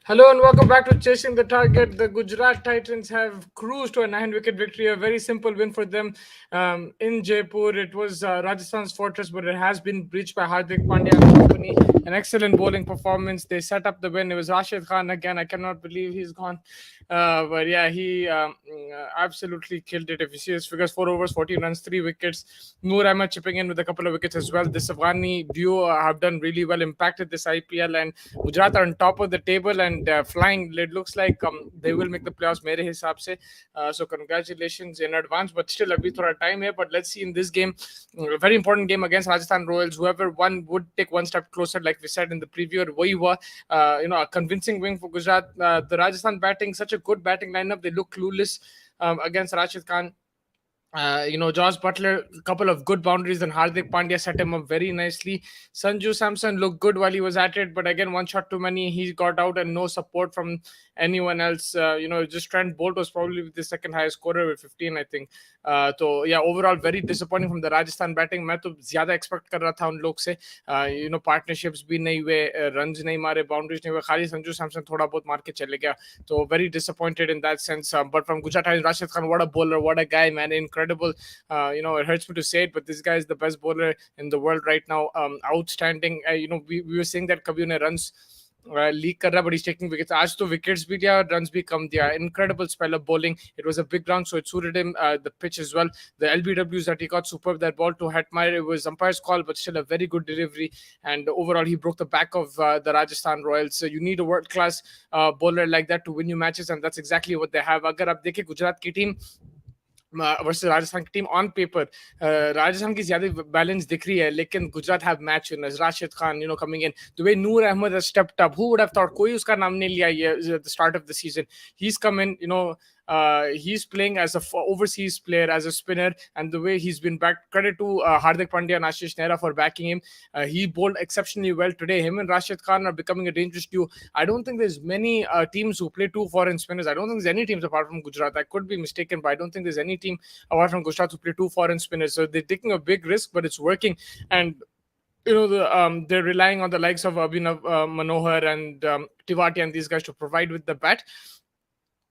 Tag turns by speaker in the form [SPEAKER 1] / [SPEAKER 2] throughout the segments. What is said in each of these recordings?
[SPEAKER 1] Hello and welcome back to Chasing the Target. The Gujarat Titans have cruised to a 9 wicket victory, a very simple win for them in Jaipur. It was Rajasthan's fortress, but it has been breached by Hardik Pandya and company. An excellent bowling performance. They set up the win. It was Rashid Khan again. I cannot believe he's gone. But yeah, he absolutely killed it. If you see his figures, 4 overs, 14 runs, 3 wickets. Noor Ahmed chipping in with a couple of wickets as well. The Afghani duo have done really well, impacted this IPL, and Gujarat are on top of the table and flying. It looks like they will make the playoffs, mere hisab se. So congratulations in advance. But still, abhi thoda time hai. But let's see in this game, a very important game against Rajasthan Royals. Whoever won would take one step closer, like we said in the preview. Wahi hua, a convincing win for Gujarat. The Rajasthan batting, such a good batting lineup. They look clueless against Rashid Khan. Josh Butler, a couple of good boundaries, and Hardik Pandya set him up very nicely. Sanju Samson looked good while he was at it, but again, one shot too many. He got out and no support from anyone else. Just Trent Bolt was probably the second highest scorer with 15, I think. So yeah, overall very disappointing from the Rajasthan batting. मैं तो ज़्यादा expect कर रहा था उन लोग से. Partnerships भी नहीं हुए, runs नहीं मारे, boundaries नहीं हुए. खाली संजू सैमसन थोड़ा बहुत मार के चले गया. So very disappointed in that sense. But from Gujarat, Rashid Khan, what a bowler, what a guy, man. Incredible. It hurts me to say it, but this guy is the best bowler in the world right now. Outstanding. We were saying that Kabhi ne runs leak कर रहा, but he's taking wickets. आज तो wickets भी दिया, runs भी कम दिया. Incredible spell of bowling. It was a big ground, so it suited him. The pitch as well. The LBWs that he got, superb. That ball to Hetmeyer, it was umpire's call, but still a very good delivery. And overall, he broke the back of the Rajasthan Royals. So you need a world-class bowler like that to win you matches, and that's exactly what they have. अगर आप देखें गुजरात की team versus Rajasthan team on paper, Rajasthan की ज़्यादा balance दिख रही है, लेकिन Gujarat have match winners. Rashid Khan, coming in. The way Noor Ahmed has stepped up, who would have thought? कोई उसका नाम नहीं लिया ये at the start of the season. He's come in, he's playing as a overseas player, as a spinner, and the way he's been backed. Credit to Hardik Pandya and Ashish Nehra for backing him. He bowled exceptionally well today. Him and Rashid Khan are becoming a dangerous duo. I don't think there's many teams who play two foreign spinners. I don't think there's any teams apart from Gujarat. I could be mistaken, but I don't think there's any team apart from Gujarat who play two foreign spinners. So they're taking a big risk, but it's working. And they're relying on the likes of Abhinav Manohar and Tiwati and these guys to provide with the bat.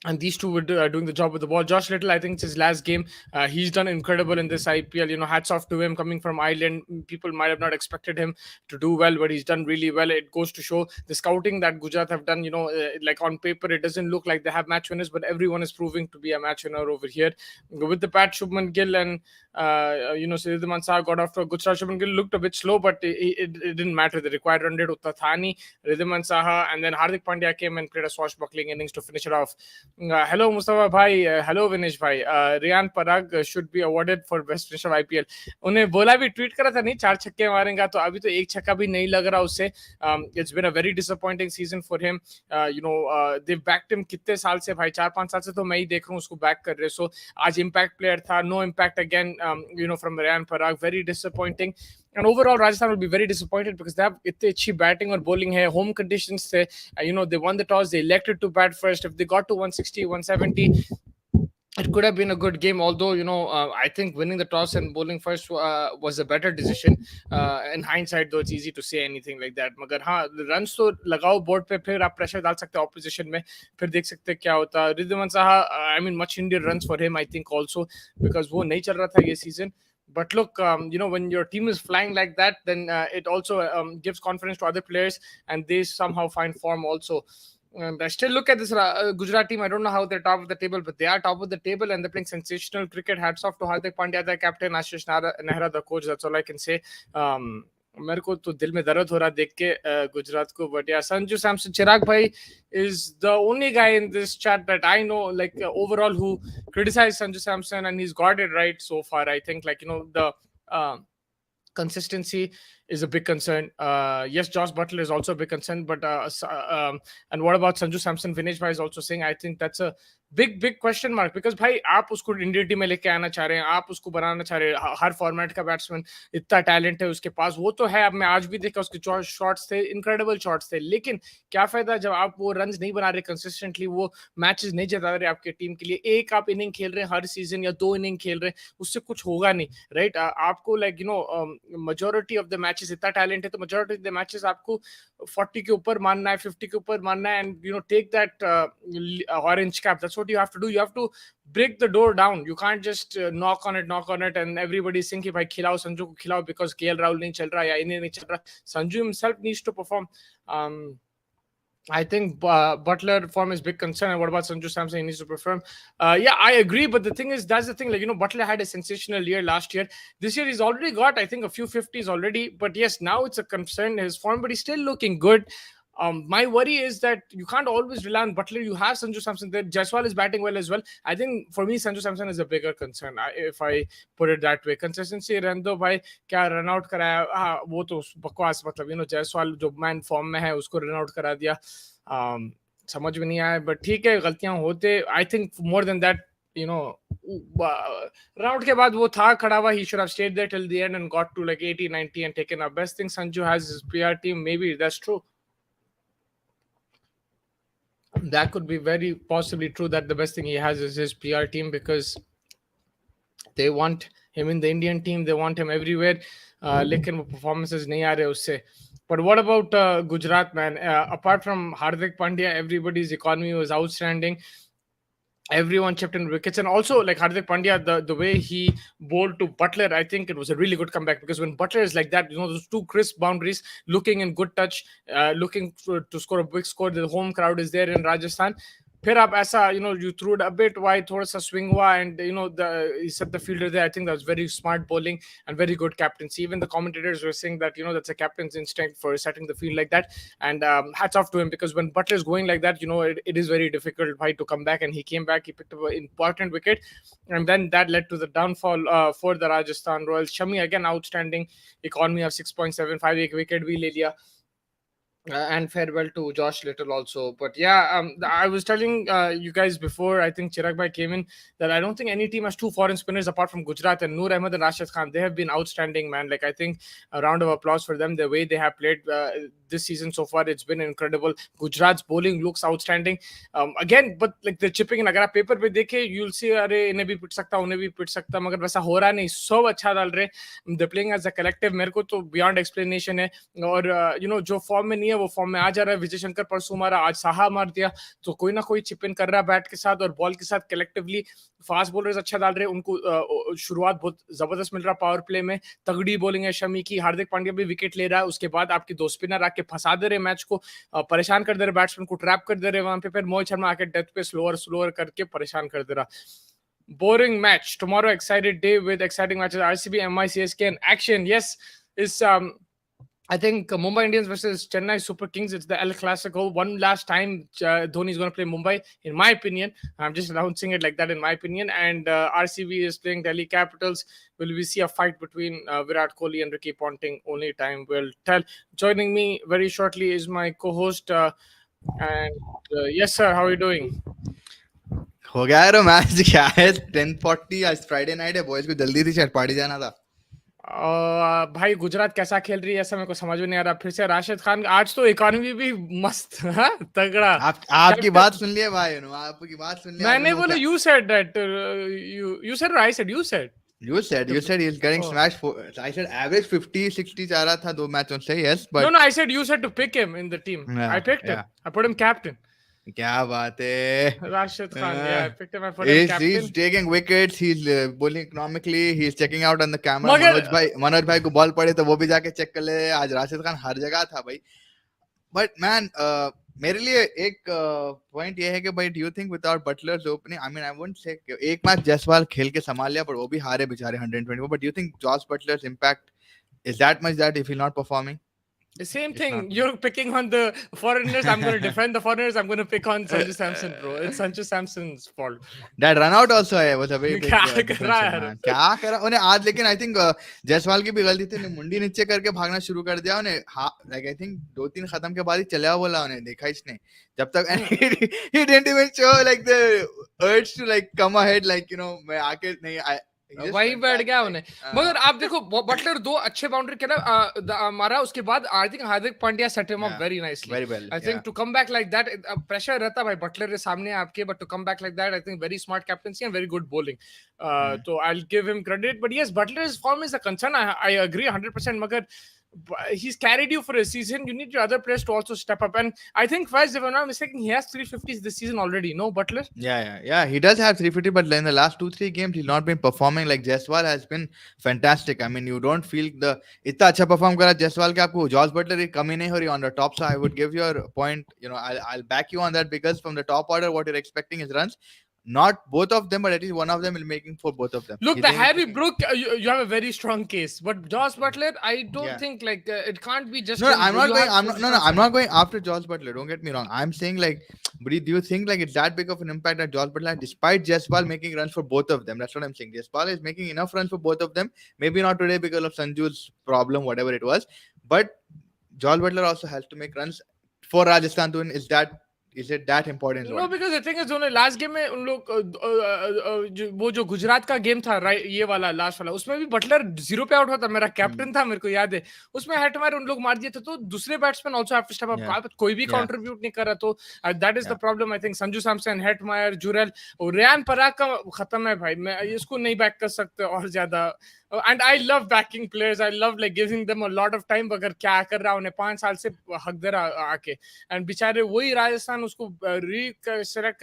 [SPEAKER 1] And these two were doing the job with the ball. Josh Little, I think it's his last game. He's done incredible in this IPL. Hats off to him coming from Ireland. People might have not expected him to do well, but he's done really well. It goes to show the scouting that Gujarat have done. Like on paper, it doesn't look like they have match winners, but everyone is proving to be a match winner over here. With the bat, Shubman Gill and Siddharth Shah got off to a good start. Shubman Gill looked a bit slow, but it didn't matter. The required run rate utna tha nahi. Riddhiman Saha and then Hardik Pandya came and played a swashbuckling innings to finish it off. Hello Mustafa bhai, hello Vinesh bhai. Riyan Parag should be awarded for best finisher of IPL. उन्हें बोला भी tweet करा था नहीं 4 छक्के मारेगा, तो अभी तो एक छक्का भी नहीं लग रहा उससे. It's been a very disappointing season for him. They've backed him कितने साल से भाई, 4-5 साल से तो मैं ही देख रहा हूँ उसको बैक कर रहे. So आज impact player था, no impact again. From Riyan Parag, very disappointing. And overall, Rajasthan will be very disappointed because they have इतनी अच्छी batting और bowling है. Home conditions थे. They won the toss. They elected to bat first. If they got to 160, 170, it could have been a good game. Although, I think winning the toss and bowling first was a better decision. In hindsight, though, it's easy to say anything like that. मगर हाँ, runs तो लगाओ board पे, फिर आप pressure डाल सकते हो opposition में, फिर देख सकते हैं क्या होता. Riddhiman Saha, I mean, much needed runs for him, I think, also, because वो नहीं चल रहा था ये season. But look, when your team is flying like that, then it also gives confidence to other players, and they somehow find form also. And I still look at this Gujarat team. I don't know how they're top of the table, but they are top of the table and they're playing sensational cricket. Hats off to Hardik Pandya, the captain, Ashish Nehra, the coach. That's all I can say. मेरे को तो दिल में दर्द हो रहा देख के गुजरात को. But yeah, Sanju Samson, Chirag bhai is the only guy in this chat that I know, like overall, who criticized Sanju Samson, and he's got it right so far. I think, the consistency is a big concern. Yes, Josh Butler is also a big concern, but and what about Sanju Samson? Vinesh bhai is also saying, I think that's a big question mark, because भाई आप उसको India team में लेके आना चाह रहे हैं, आप उसको बनाना चाह रहे हैं. हर फॉर्मेट का बैट्समैन, इतना टैलेंट है उसके पास, वो तो है. अब मैं आज भी देखा उसके शॉट्स थे, इनक्रेडिबल शॉट्स थे, लेकिन क्या फायदा जब आप वो रन्स नहीं बना रहे कंसिस्टेंटली, वो मैचेस नहीं जिता रहे आपके टीम के लिए. एक आप इनिंग खेल रहे हैं हर सीजन या 2 इनिंग खेल रहे हैं, उससे कुछ होगा नहीं, राइट? आपको मेजोरिटी ऑफ द मैचेस, इतना टैलेंट है तो मेजोरिटी ऑफ द मैचेस आपको 40 के ऊपर मारना है, 50 के ऊपर मारना है, and take that orange cap. That's what you have to do. You have to break the door down. You can't just knock on it, and everybody think कि भाई खिलाओ संजू को खिलाओ because KL Rahul नहीं चल रहा या इन्हें नहीं चल रहा. Sanju himself needs to perform. I think Butler form is big concern. And what about Sanju Samson? He needs to perform. Yeah, I agree. But the thing is, that's the thing. Butler had a sensational year last year. This year, he's already got, I think, a few 50s already. But yes, now it's a concern, his form, but he's still looking good. My worry is that you can't always rely on Butler. You have Sanju Samson there. Jaiswal is batting well as well. I think for me, Sanju Samson is a bigger concern, if I put it that way. Consistency, Rando bhai, kya run out karaya? वो तो बकवास, मतलब जायसवाल जो man form में है उसको run out करा दिया. समझ में नहीं आया, बट ठीक है, गलतियां होते. I think more than that, round के बाद वो था खड़ा हुआ. He should have stayed there till the end and got to like 80, 90 and taken up. Best thing Sanju has his PR team. Maybe that's true. That could be very possibly true, that the best thing he has is his PR team, because they want him in the Indian team, they want him everywhere. लेकिन वो performances नहीं आ रहे उससे. But what about Gujarat, man? Apart from Hardik Pandya, everybody's economy was outstanding. Everyone chipped in wickets, and also like Hardik Pandya, the way he bowled to Butler, I think it was a really good comeback, because when Butler is like that, those two crisp boundaries, looking in good touch, looking to score a big score, the home crowd is there in Rajasthan. फिर आप ऐसा you threw it a bit wide, थोड़ा सा swing हुआ, and he set the fielder there. I think that was very smart bowling and very good captaincy. Even the commentators were saying that that's a captain's instinct for setting the field like that, and hats off to him, because when Butler is going like that, it is very difficult to come back, and he came back, he picked up an important wicket, and then that led to the downfall for the Rajasthan Royals. Shami again outstanding, economy of 6.75, एक wicket भी ले लिया. And farewell to Josh Little also. But yeah, I was telling you guys before, I think Chirag Bhai came in, that I don't think any team has two foreign spinners apart from Gujarat, and Noor Ahmed and Rashid Khan. They have been outstanding, man. Like, I think a round of applause for them. The way they have played this season so far, it's been incredible. Gujarat's bowling looks outstanding. Again, but like the chipping in, अगर आप paper पे देखे, you'll see अरे इन्हें भी पिट सकता, उन्हें भी पिट सकता, मगर वैसा हो रहा नहीं. सब अच्छा डाल रहे. They're playing as a collective. मेरे को तो beyond explanation है. और जो फॉर्म में नहीं है वो फॉर्म में आ जा रहा है. विजय शंकर परसों मारा, आज साहा मार दिया, तो कोई ना कोई चिप इन कर रहा है बैट के साथ और बॉल के साथ. कलेक्टिवली फास्ट बॉलर्स अच्छा डाल रहे हैं, उनको शुरुआत बहुत जबरदस्त मिल रहा है पावर प्ले में. तगड़ी बॉलिंग है शमी की. हार्दिक पांड्या भी विकेट ले रहा है, उसके बाद आपके दो स्पिनर आके फंसा दे रहे मैच को, परेशान कर दे रहे बैट्समैन को, ट्रैप कर दे रहे वहां पे. फिर मोहित शर्मा आके डेथ पे स्लोअर करके परेशान कर दे रहा. Boring match tomorrow. Excited day with exciting matches. RCB, MI, CSK in action. Yes, is I think Mumbai Indians versus Chennai Super Kings. It's the El Clasico. One last time, Dhoni is going to play Mumbai, in my opinion. I'm just announcing it like that, in my opinion. And RCB is playing Delhi Capitals. Will we see a fight between Virat Kohli and Ricky Ponting? Only time will tell. Joining me very shortly is my co-host. Yes, sir. How are you doing?
[SPEAKER 2] हो गया यार match. क्या है 10:40 आज Friday night है. Boys को जल्दी थी शायद पार्टी जाना था.
[SPEAKER 1] भाई गुजरात कैसा खेल रही है ऐसा मेरे को समझ में नहीं आ रहा. फिर से राशिद खान, आज तो इकोनॉमी भी मस्त है, तगड़ा.
[SPEAKER 2] आपकी बात सुन लिया भाई, आपकी बात सुन लिया.
[SPEAKER 1] मैंने बोला you said that you said or I said you said
[SPEAKER 2] he's getting smashed. I said average 50-60 जा रहा था दो मैचों से. Yes, but
[SPEAKER 1] no, I said you said to pick him in the team. I picked him. I put him captain.
[SPEAKER 2] क्या बात है.
[SPEAKER 1] Rashid Khan, yeah, I picked him. I put him captain.
[SPEAKER 2] He's taking wickets. He's bowling economically. He's checking out on the camera. Manoj भाई को ball पड़े तो वो भी जाके चेक कर ले. आज राशिद खान हर जगह था भाई. But man, मेरे लिए एक पॉइंट ये है कि भाई, do you think without Butler's opening, I mean, I wouldn't say एक मैच जायसवाल खेल के संभाल लिया, पर वो भी हारे बेचारे 120. But do you think Josh Butler's impact is that much that if he's not performing?
[SPEAKER 1] The same thing. You're picking on the foreigners. I'm going to defend the foreigners. I'm going to pick on Sanju Samson, bro. It's Sanju Samson's fault.
[SPEAKER 2] That run out also was a very big
[SPEAKER 1] क्या कर रहा है?
[SPEAKER 2] क्या कर रहा उन्हें आज. लेकिन I think जायसवाल की भी गलती थी. मुंडी नीचे करके भागना शुरू कर दिया उन्हें. Like I think 2-3 खत्म के बाद ही चला बोला उन्हें. देखा इसने जब तक he didn't even show like the urge to like come ahead, like मैं आके नहीं.
[SPEAKER 1] वही बैठ गया उन्हें. मगर आप देखो, बटलर दो अच्छे बाउंड्री खेला मारा, उसके बाद I think Hardik Pandya set him up very nicely. I think to come back like that, pressure रहता भाई बटलर के सामने आपके, but to come back like that, I think very smart captaincy and very good bowling. तो I will give him credit. But yes, Buttler's form is a concern. I agree 100%. मगर he's carried you for a season. You need your other players to also step up. And I think Faiz, if I'm not mistaken, he has 350s this season already. No, Butler.
[SPEAKER 2] Yeah. He does have 350, but in the last 2-3 games, he's not been performing. Like Jaiswal has been fantastic. I mean, you don't feel the इतना अच्छा perform करा Jaiswal के आपको Josh Butler की कमी नहीं हो रही on the top. So I would give your point. I'll back you on that, because from the top order, what you're expecting is runs. Not both of them, but at least one of them will making for both of them.
[SPEAKER 1] Look, the Harry Brook, you have a very strong case, but Josh Butler, I don't think it can't be just.
[SPEAKER 2] No,
[SPEAKER 1] him.
[SPEAKER 2] I'm not
[SPEAKER 1] You
[SPEAKER 2] going.
[SPEAKER 1] have
[SPEAKER 2] I'm not going after Josh Butler. Don't get me wrong. I'm saying like, but do you think like it's that big of an impact that Josh Butler, despite Jaiswal making runs for both of them? That's what I'm saying. Jaiswal is making enough runs for both of them. Maybe not today because of Sanju's problem, whatever it was. But Josh Butler also has to make runs for Rajasthan to win. Is it that important?
[SPEAKER 1] No, because the thing is, उन्होंने last game में उन लोग वो जो गुजरात का game था, right, ये वाला लास्ट वाला, उसमें भी बटलर 0 पे आउट हुआ था, मेरा कैप्टन था, मेरे को याद है, उसमें हेटमायर उन लोग मार दिए थे, तो दूसरे batsman also have to step up, कोई भी कंट्रीब्यूट नहीं कर रहा, तो that is the problem. I think Sanju Samson, Hetmyer, Jurel और रेयान पराग का खत्म है भाई, मैं इसको नहीं बैक कर सकते और ज्यादा. And I love backing players. I love like giving them a lot of time. अगर क्या कर रहा उन्हें 5 साल से हक दे रहा आके, and बेचारे वही राजस्थान उसको रीसेलेक्ट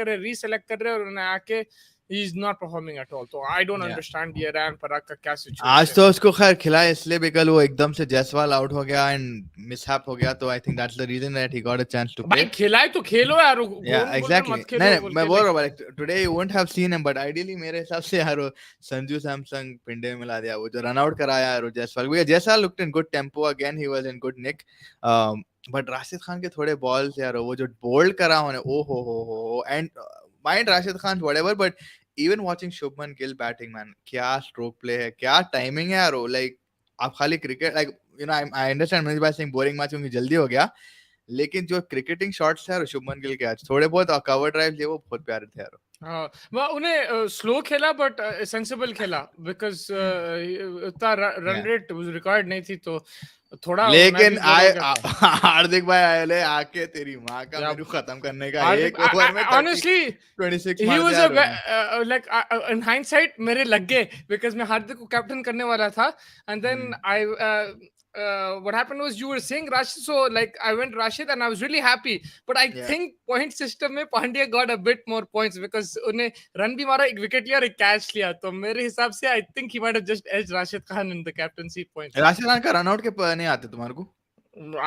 [SPEAKER 1] कर रहे और उन्हें आके he is not performing at all. So I don't understand ये रैन पराग का क्या situation.
[SPEAKER 2] आज तो उसको खैर खिलाया इसलिए because वो एकदम से जायसवाल आउट हो गया and mishap हो गया, तो I think that's the reason that he got a chance to play.
[SPEAKER 1] भाई खिलाए तो खेलो यार.
[SPEAKER 2] Yeah, exactly. नहीं, मैं बोल रहा हूँ today you wouldn't have seen him, but ideally मेरे हिसाब से यार वो संजू सैमसन पिंडे में मिला दिया, वो जो रन आउट कराया यार वो जायसवाल को. Jaiswal looked in good tempo again, he was in good nick. But Rashid Khan के थोड़े balls यार वो जो बोल्ड करा उन्हें, ओ हो and mind Rashid Khan whatever, but even watching Shubman Gill batting, man, क्या stroke play है, क्या timing है यार, like आप खाली cricket, like I understand Manish bhai saying boring match क्योंकि जल्दी हो गया, लेकिन जो cricketing shots थे यार Shubman Gill के आज थोड़े बहुत cover drives थे वो बहुत प्यारे थे यार.
[SPEAKER 1] हाँ, वह उन्हें स्लो खेला बट सेंसिबल खेला, बिकॉज उतना रन रेट रिकॉर्ड नहीं थी, तो थोड़ा.
[SPEAKER 2] लेकिन हार्दिक भाई आए आके तेरी माँ का मेरे खत्म करने का एक ओवर में
[SPEAKER 1] honestly
[SPEAKER 2] 26
[SPEAKER 1] he was like in hindsight मेरे लग गए, बिकॉज मैं हार्दिक को कैप्टन करने वाला था, and then I what happened was you were saying Rashid, so like I went Rashid and I was really happy, but I think point system में Pandya got a bit more points because उन्हें run भी मारा, एक wicket लिया और एक catch लिया, तो मेरे हिसाब से I think he might have just edged Rashid Khan in the captaincy points.
[SPEAKER 2] Rashid Khan का रन आउट के नहीं आते तुम्हारे को?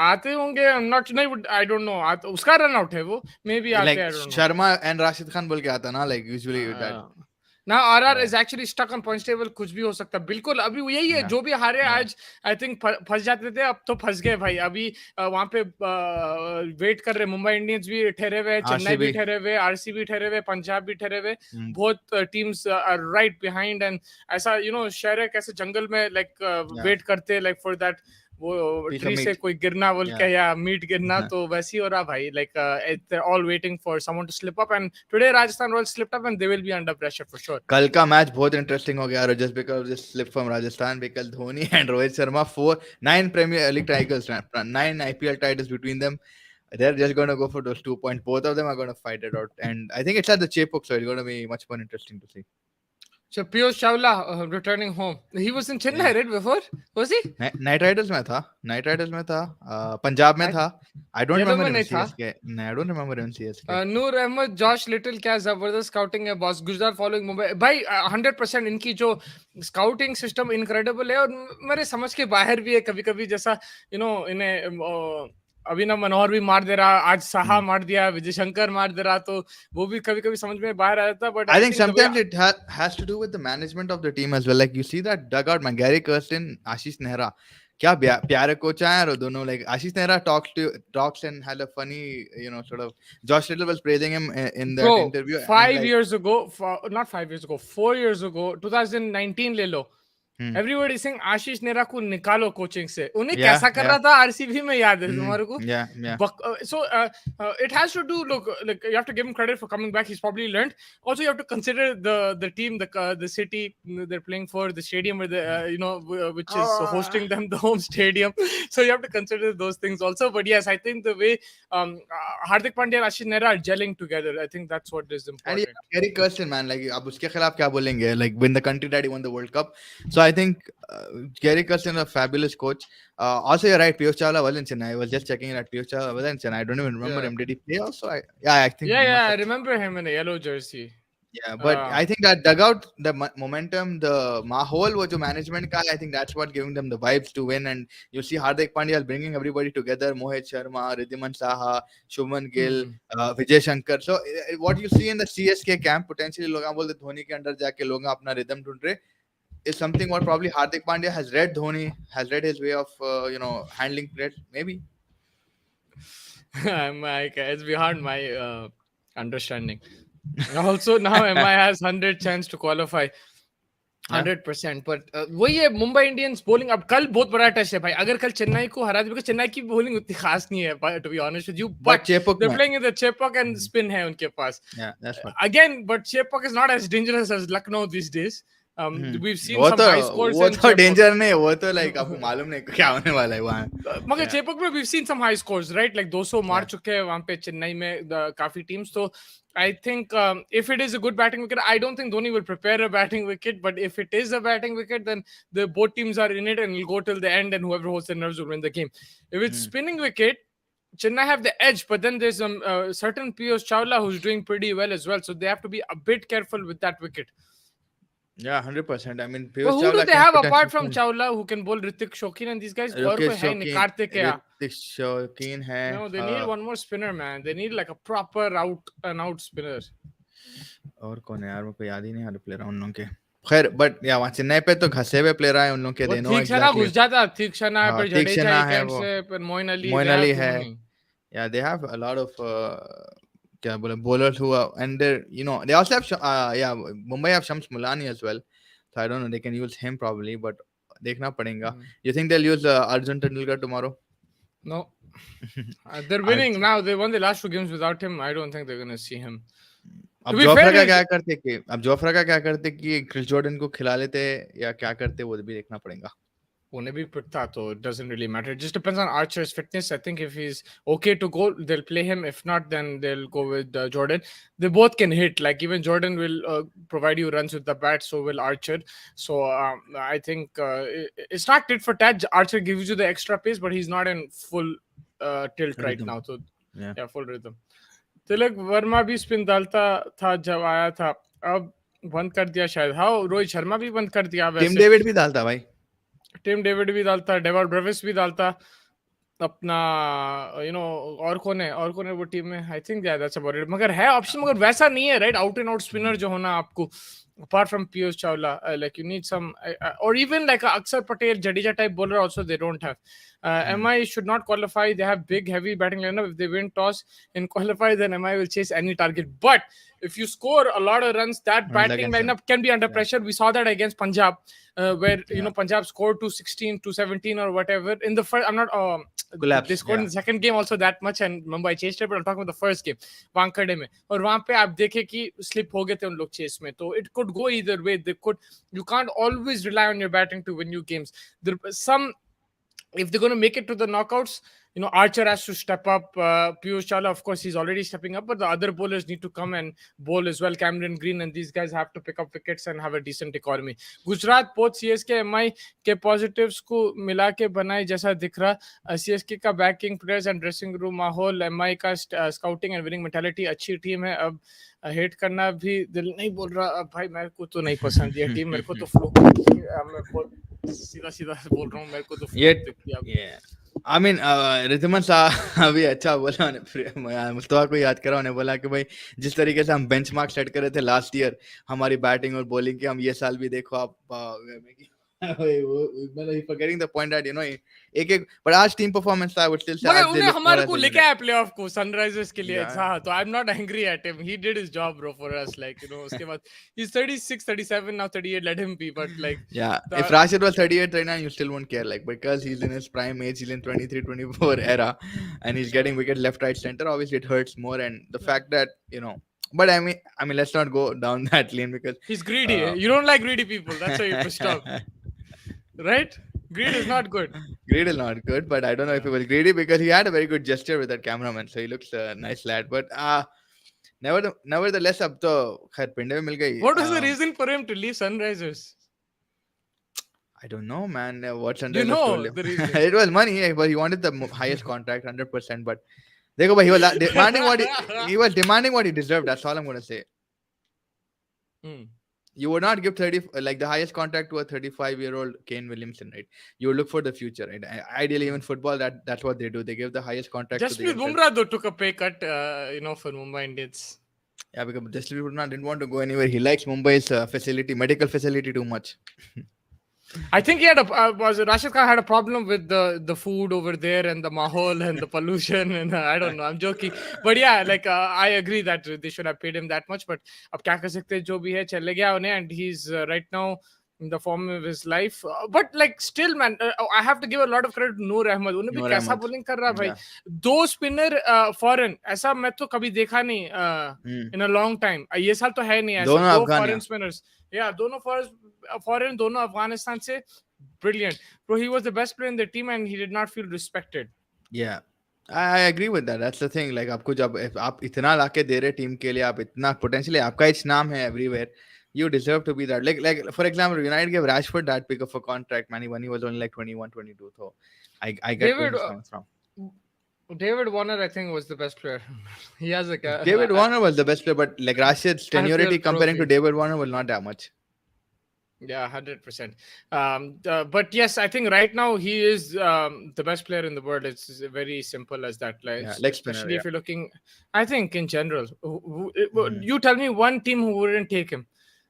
[SPEAKER 1] आते होंगे, not नहीं, I don't know, उसका रन आउट है वो, maybe आते, I don't know.
[SPEAKER 2] Sharma and Rashid Khan बोल के आता ना, like usually that.
[SPEAKER 1] Now RR is actually stuck on points table, कुछ भी हो सकता है, बिल्कुल अभी यही है, जो भी हारे आज आई थिंक फंस जाते थे, अब तो फंस गए भाई. अभी वहां पे वेट कर रहे, मुंबई इंडियंस भी ठहरे हुए, चेन्नई भी ठहरे हुए, आरसीबी ठहरे हुए, पंजाब भी ठहरे हुए, बहुत teams are right behind, and ऐसा शेर कैसे जंगल में लाइक वेट करते लाइक फॉर दैट वो ट्री से कोई गिरना बोल के या मीट गिरना, तो वैसे ही हो रहा भाई, like they're all waiting for someone to slip up, and today Rajasthan Royals slipped up and they will be under pressure for sure.
[SPEAKER 2] कल का मैच बहुत इंटरेस्टिंग हो गया just because of this slip from Rajasthan, because Dhoni and Rohit Sharma 9 Premier League titles, 9 IPL titles between them. They're just going to go for those 2 points. Both of them are going to fight it out, and I think it's at the Chepauk, so it's going to be much more interesting to see.
[SPEAKER 1] So Piyush Chawla returning home. He was in Chennai, right, before? Was he?
[SPEAKER 2] Night Riders में था, पंजाब में था. I don't remember in CSK. I don't remember in CSK.
[SPEAKER 1] Noor Ahmed, Josh Little, क्या जबरदस्त scouting है boss. Gujarat following Mumbai. भाई 100% इनकी जो scouting system incredible है, और मेरे समझ के बाहर भी है कभी-कभी, जैसा इन्हें अभिनव मनोहर भी मार दे रहा, आज साहा मार दिया, विजय शंकर मार दे रहा, तो वो भी कभी-कभी समझ में बाहर आ जाता. But
[SPEAKER 2] I think sometimes it has to do with the management of the team as well. Like you see that dugout, man, Gary Kirsten, Ashish Nehra, क्या प्यारे कोच हैं यार दोनों. Like Ashish Nehra talks and had a funny, sort of. Josh Little was praising him in that interview.
[SPEAKER 1] 5 years ago, not 5 years ago, 4 years ago, 2019 ले लो. Everybody is saying आशीष नेहरा को निकालो coaching से. उन्हें कैसा कर रहा था आरसीबी में, याद है तुम्हारे को? So it has to do, look, like you have to give him credit for coming back. He's probably learned. Also, you have to consider the team, the city they're playing for, the stadium where the which is hosting them, the home stadium. So you have to consider those things also. But yes, I think the way Hardik Pandya and Ashish Nehra are gelling together, I think that's what is important.
[SPEAKER 2] And Gary Kirsten, man, like अब उसके खिलाफ क्या बोलेंगे? Like when the country daddy won the World Cup. So I think Gary Carlson is a fabulous coach. Also, you're right. Piyush Chawla was in Chennai. I was just checking it. Piyush Chawla was in Chennai. I don't even remember
[SPEAKER 1] Yeah.
[SPEAKER 2] him. Did he play also? I think
[SPEAKER 1] Yeah,
[SPEAKER 2] he
[SPEAKER 1] yeah,
[SPEAKER 2] must
[SPEAKER 1] I
[SPEAKER 2] have.
[SPEAKER 1] remember him in a yellow jersey.
[SPEAKER 2] Yeah, but I think that dugout, the momentum, the mahol, was the management ka, I think that's what giving them the vibes to win. And you see Hardik Pandya is bringing everybody together: Mohit Sharma, Ridhiman Saha, Shubman Gill,
[SPEAKER 1] Mhm.
[SPEAKER 2] Vijay Shankar. So what you see in the CSK camp, potentially लोग बोलते धोनी के अंदर जाके लोग अपना rhythm ढूंढ रहे, is something what probably Hardik Pandya has read Dhoni, has read his way of handling it. Maybe.
[SPEAKER 1] I'm like, it's beyond my understanding. Also, now MI has 100 chance to qualify.
[SPEAKER 2] Yeah.
[SPEAKER 1] 100%. But वही है, Mumbai Indians bowling अब कल बहुत बड़ा test है भाई. अगर कल चेन्नई को हरा दे, बिकॉज चेन्नई की बॉलिंग उतनी खास नहीं है to be honest with you,
[SPEAKER 2] But
[SPEAKER 1] but
[SPEAKER 2] Chepuk
[SPEAKER 1] दे
[SPEAKER 2] में.
[SPEAKER 1] Playing in the Chepauk and spin है उनके पास.
[SPEAKER 2] Yeah, that's what.
[SPEAKER 1] Again, but Chepauk is not as dangerous as Lucknow these days. We've seen
[SPEAKER 2] वो
[SPEAKER 1] some
[SPEAKER 2] तो
[SPEAKER 1] high scores
[SPEAKER 2] वो
[SPEAKER 1] in
[SPEAKER 2] तो
[SPEAKER 1] Chepauk.
[SPEAKER 2] Danger नहीं है, वो तो लाइक आपको मालूम नहीं क्या होने वाला है वहाँ.
[SPEAKER 1] मगर
[SPEAKER 2] Yeah.
[SPEAKER 1] चेपॉक में we've seen some high scores, right? Like 200 मार
[SPEAKER 2] Yeah.
[SPEAKER 1] चुके हैं वहाँ पे चेन्नई में काफी टीम्स. तो I think if it is a good batting wicket, I don't think Dhoni will prepare a batting wicket. But if it is a batting wicket, then the both teams are in it and it'll go till the end, and whoever holds the nerves will win the game. If it's spinning wicket, Chennai have the edge, but then there's certain Piyush Chawla who's doing pretty well as well. So they have to be a bit careful with that wicket.
[SPEAKER 2] Yeah, 100%. I mean,
[SPEAKER 1] But
[SPEAKER 2] Piyush
[SPEAKER 1] who do
[SPEAKER 2] Chawla
[SPEAKER 1] they
[SPEAKER 2] can
[SPEAKER 1] have apart
[SPEAKER 2] potentially
[SPEAKER 1] from
[SPEAKER 2] win.
[SPEAKER 1] Chawla who can bowl? Ritik Shokeen and these guys? और
[SPEAKER 2] Ritwik
[SPEAKER 1] कोई है नहीं,
[SPEAKER 2] Shokeen,
[SPEAKER 1] Kartik है.
[SPEAKER 2] Ritwik Shokeen है.
[SPEAKER 1] No, they need one more spinner, man. They need like a proper out and out spinner.
[SPEAKER 2] और कौन है यार, वो कोई याद ही नहीं आ रहा प्लेयर उन लोगों के. खैर, बट या वहाँ चेन्नई पे तो घसे हुए प्लेयर आए उन लोगों के.
[SPEAKER 1] वो
[SPEAKER 2] They know
[SPEAKER 1] तीक्षणा
[SPEAKER 2] exactly.
[SPEAKER 1] घुस जाता, तीक्षणा है,
[SPEAKER 2] हाँ,
[SPEAKER 1] पर जडेजा
[SPEAKER 2] तीक्षणा
[SPEAKER 1] एक
[SPEAKER 2] है
[SPEAKER 1] एंड
[SPEAKER 2] वो.
[SPEAKER 1] से, पर Moin Ali.
[SPEAKER 2] Moin
[SPEAKER 1] they have
[SPEAKER 2] Ali
[SPEAKER 1] too
[SPEAKER 2] है.
[SPEAKER 1] many.
[SPEAKER 2] Yeah, they have a lot of क्या बोले bowlers who are, and they they also have Mumbai have Shams Mulani as well. So I don't know, they can use him probably, but देखना पड़ेगा. You think they'll use Arjun Tendulkar tomorrow?
[SPEAKER 1] No. They're winning now. They won the last 2 games without him. I don't think they're going to see him.
[SPEAKER 2] अब Jofra का क्या करते कि Chris Jordan को खिला लेते या क्या करते, वो भी देखना पड़ेगा.
[SPEAKER 1] उन्हें भी पिटता, तो it doesn't really matter. It just depends on Archer's fitness. I think if he's okay to go, they'll play him. If not, then they'll go with Jordan. They both can hit. Like even Jordan will provide you runs with the bat, so will Archer. So I think it's not tit for tat. Archer gives you the extra pace, but he's not in full tilt right now. So yeah, full rhythm. Tilak Varma भी spin डालता था जब आया था, अब बंद कर दिया शायद. हाँ, रोहित शर्मा भी बंद कर दिया.
[SPEAKER 2] टिम डेविड भी डालता भाई.
[SPEAKER 1] टिम डेविड भी डालता, डेवर ब्रेविस भी डालता अपना, और कौन है वो टीम में. I think that's about it. मगर है ऑप्शन, मगर वैसा नहीं है, right? Out and out spinner जो होना आपको, apart from Piyush Chawla, like you need some, or even like Akshar Patel, Jadeja type bowler also they don't have. MI should not qualify. They have big heavy batting lineup. If they win toss and qualify, then MI will chase any target. But if you score a lot of runs, that batting lineup can be under pressure. We saw that against Punjab, where Punjab scored 216, 217 or whatever in the first. I'm not. They scored in the second game also that much, and Mumbai chased it. But I'm talking about the first game, Wankhede में. और वहाँ पे आप देखे कि slip हो गए थे उन लोग chase में. तो it could go either way. You can't always rely on your batting to win you games. If they're going to make it to the knockouts, Archer has to step up. Piyush Chawla, of course, he's already stepping up, but the other bowlers need to come and bowl as well. Cameron Green and these guys have to pick up wickets and have a decent economy. Gujarat, both CSK, MI के positives को मिला के बनाए जैसा दिख रहा. CSK का backing players and dressing room माहौल, MI का scouting and winning mentality अच्छी टीम है. अब हेट करना भी दिल नहीं बोल रहा. अब भाई मेरे को तो नहीं पसंद ये टीम. मेरे को तो फ्लो, मैं सीधा बोल रहा हूँ, मेरे को तो फ्लो दिखती है.
[SPEAKER 2] I mean, रिद्धिमान साहब अभी अच्छा बोला. मुस्तफा को याद करा, उन्हें बोला कि भाई जिस तरीके से हम बेंचमार्क सेट कर रहे थे लास्ट ईयर हमारी बैटिंग और बॉलिंग की, हम ये साल भी देखो आप. forgetting the point that एक but आज टीम परफॉर्मेंस था. I would still say
[SPEAKER 1] मगर उन्हें हमारे को लेके आया प्लेऑफ को सनराइजर्स के लिए. हाँ, तो I'm not angry at him. He did his job, bro, for us. Like उसके बाद he's 36, 37 now, 38. Let him be. But like
[SPEAKER 2] if Rashid was 38 right now, you still won't care, like, because he's in his prime age. He's in 23, 24 era, and he's getting wicket left, right, center. Obviously, it hurts more, and the fact that But I mean, let's not go down that lane because
[SPEAKER 1] he's greedy. You don't like greedy people. That's why you're pissed off. Right? Greed is not good.
[SPEAKER 2] Greed is not good, but I don't know if he was greedy because he had a very good gesture with that cameraman, so he looks a nice lad. But nevertheless, अब तो खैर पिंडे में मिल गई.
[SPEAKER 1] What was the reason for him to leave Sunrisers?
[SPEAKER 2] I don't know, man. What
[SPEAKER 1] You
[SPEAKER 2] Sunrisers told
[SPEAKER 1] know
[SPEAKER 2] him.
[SPEAKER 1] the reasoning.
[SPEAKER 2] It was money, but he wanted the highest contract, 100%. But देखो भाई, he was demanding what he was demanding what he deserved. That's all I'm gonna say.
[SPEAKER 1] Hmm.
[SPEAKER 2] You would not give 30 like the highest contract to a 35-year-old Kane Williamson, right? You would look for the future, right? Ideally, even football, that's what they do. They give the highest contract to the
[SPEAKER 1] Jasprit
[SPEAKER 2] youngsters.
[SPEAKER 1] Bumrah though took a pay cut, for Mumbai Indians.
[SPEAKER 2] Yeah, because Jasprit Bumrah didn't want to go anywhere. He likes Mumbai's medical facility too much.
[SPEAKER 1] I think he had Rashid Khan had a problem with the food over there and the mahol and the pollution and I don't know. I'm joking, but yeah, like I agree that they should have paid him that much. But अब क्या कर सकते हैं, जो भी है चले गया उन्हें, and he's right now in the form of his life. But like still, man, I have to give a lot of credit to Noor Ahmed. उन्हें भी
[SPEAKER 2] Noor
[SPEAKER 1] कैसा
[SPEAKER 2] Ahmed.
[SPEAKER 1] bowling कर रहा भाई.
[SPEAKER 2] Yeah.
[SPEAKER 1] दो spinner foreign, ऐसा मैं तो कभी देखा नहीं in a long time. ये साल तो है नहीं ऐसा.
[SPEAKER 2] दोनों
[SPEAKER 1] दो
[SPEAKER 2] अफगान
[SPEAKER 1] foreign
[SPEAKER 2] हैं.
[SPEAKER 1] spinners. Yeah, दोनों foreign, दोनों अफगानिस्तान से. Brilliant. Bro, he was the best player in the team and he did not feel respected.
[SPEAKER 2] Yeah. I agree with that. That's the thing. Like आपको जब आप इतना लाके दे रहे टीम के लिए, आप इतना potentially आपका एक नाम है everywhere. You deserve to be that. Like for example, United gave Rashford that big of a contract, man, when he was only like 21, 22. So I get where he's coming from.
[SPEAKER 1] David Warner, I think, was the best player. He has like a
[SPEAKER 2] David Warner was the best player, but like Rashid's seniority comparing to David Warner was not that much.
[SPEAKER 1] Yeah, 100%. But yes, I think right now he is the best player in the world. It's very simple as that. Like,
[SPEAKER 2] leg spinner,
[SPEAKER 1] especially if you're looking, I think in general, you tell me one team who wouldn't take him.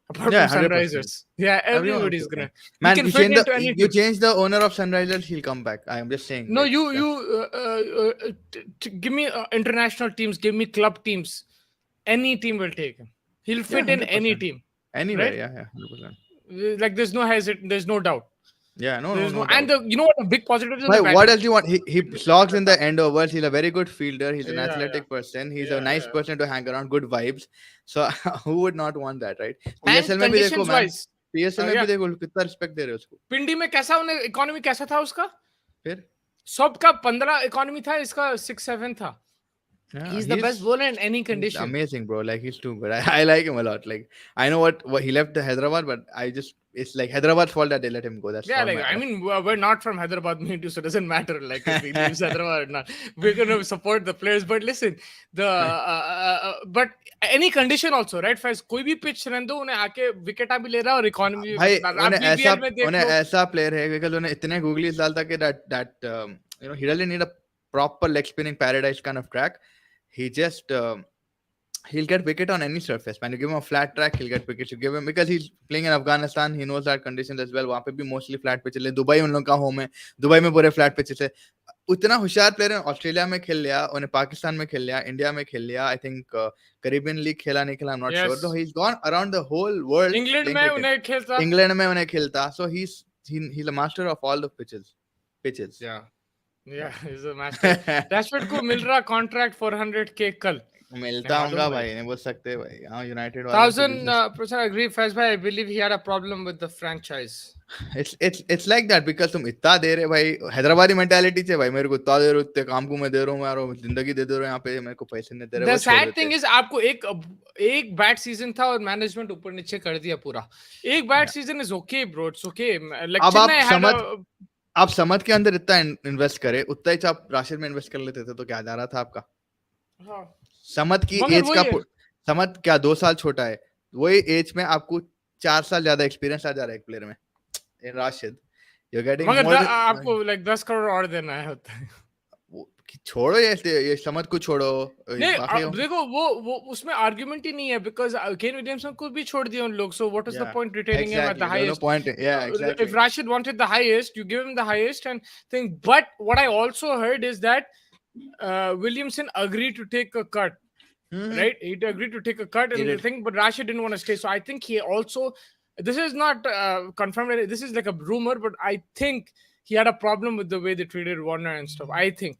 [SPEAKER 1] Apart from
[SPEAKER 2] 100%.
[SPEAKER 1] Sunrisers. Yeah, everybody's gonna.
[SPEAKER 2] Man,
[SPEAKER 1] you
[SPEAKER 2] change the owner of Sunrisers, he'll come back. I am just saying.
[SPEAKER 1] No, give me international teams, give me club teams. Any team will take him. He'll fit in any team.
[SPEAKER 2] Anywhere,
[SPEAKER 1] right?
[SPEAKER 2] yeah, 100%.
[SPEAKER 1] Like there's no hesitation, there's no doubt.
[SPEAKER 2] Yeah, no.
[SPEAKER 1] And you know what? A big positive is
[SPEAKER 2] what else do you want? He slogs in the end overs. He's a very good fielder. He's an athletic person. He's a nice person to hang around. Good vibes. So who would not want that, right?
[SPEAKER 1] PSL में भी देखो man.
[SPEAKER 2] PSL में भी देखो कितना respect दे रहे उसको.
[SPEAKER 1] पिंडी में कैसा उन्हें इकोनॉमी कैसा था उसका?
[SPEAKER 2] फिर
[SPEAKER 1] सबका 15 इकोनॉमी था, इसका 6-7 था. Yeah, he's the best bowler in any condition.
[SPEAKER 2] Amazing, bro. Like he's too good. I like him a lot. Like I know what he left the Hyderabad, but it's like Hyderabad's fault that they let him go. That's
[SPEAKER 1] like I mean we're not from Hyderabad, me too, so it doesn't matter. Like if he leaves Hyderabad or not, we're gonna support the players. But listen, but any condition also, right? Faiz, कोई भी pitch रहने दो, उन्हें आके wicket भी ले रहा और economy भी.
[SPEAKER 2] भाई उन्हें ऐसा player है because उन्हें इतने googlies डालता कि that he doesn't need a proper leg spinning paradise kind of track. He just he'll get wicket on any surface. Man, you give him a flat track, he'll get wickets. You give him because he's playing in Afghanistan, he knows that conditions as well. वहाँ पे भी mostly flat pitches है. Dubai उन लोगों का home है. Dubai में पूरे flat pitches है. उतना होशियार प्लेयर है. ऑस्ट्रेलिया में खेल लिया, उन्हें पाकिस्तान में खेल लिया, इंडिया में खेल लिया. I think Caribbean League खेला नहीं खेला, I'm not sure. So he's gone around the whole world.
[SPEAKER 1] England में उन्हें खेलता.
[SPEAKER 2] England में उन्हें खेलता. So he's a master of all the pitches.
[SPEAKER 1] Yeah, he's a master. Rashford को मिल रहा contract 400k कल.
[SPEAKER 2] मिलता होगा भाई, नहीं बोल सकते भाई. हाँ, United
[SPEAKER 1] 1000% agree, Faiz bhai. I believe he had a problem with the franchise.
[SPEAKER 2] It's like that because तुम इतना दे रहे भाई, हैदराबादी मेंटालिटी से भाई, मेरे को इतना दे रहे हो, इतने काम को मैं दे रहा हूँ यार, जिंदगी दे रहे हो यहाँ पे, मेरे को पैसे नहीं दे रहे.
[SPEAKER 1] The sad thing is आपको एक बैड सीजन था और मैनेजमेंट ऊपर नीचे कर दिया पूरा. एक bad season is okay bro, it's okay. Like
[SPEAKER 2] आप समझ के अंदर इतना इन्वेस्ट करे, उतना ही आप राशिद में इन्वेस्ट कर लेते थे तो क्या जा रहा था आपका. समझ की एज का समझ क्या 2 साल छोटा है, वही एज में आपको 4 साल ज्यादा एक्सपीरियंस आ जा रहा है एक प्लेयर में. इन राशिद यू गेटिंग
[SPEAKER 1] मगर आपको लाइक 10 करोड़ और देना है होता है.
[SPEAKER 2] छोड़ो ये समझ को छोड़ो.
[SPEAKER 1] नहीं देखो वो उसमें आर्गुमेंट ही नहीं है बिकॉज़ केन विलियमसन को भी छोड़ दिया उन लोग. So what is the point retaining him at the highest. If Rashid wanted the highest, you give him the highest and thing. But what I also heard is that Williamson agreed to take a cut. Right, he agreed to take a cut and the thing, but Rashid didn't want to stay. So I think he also, this is not confirmed, this is like a rumor, but I think he had a problem with the way they treated Warner and stuff, I think.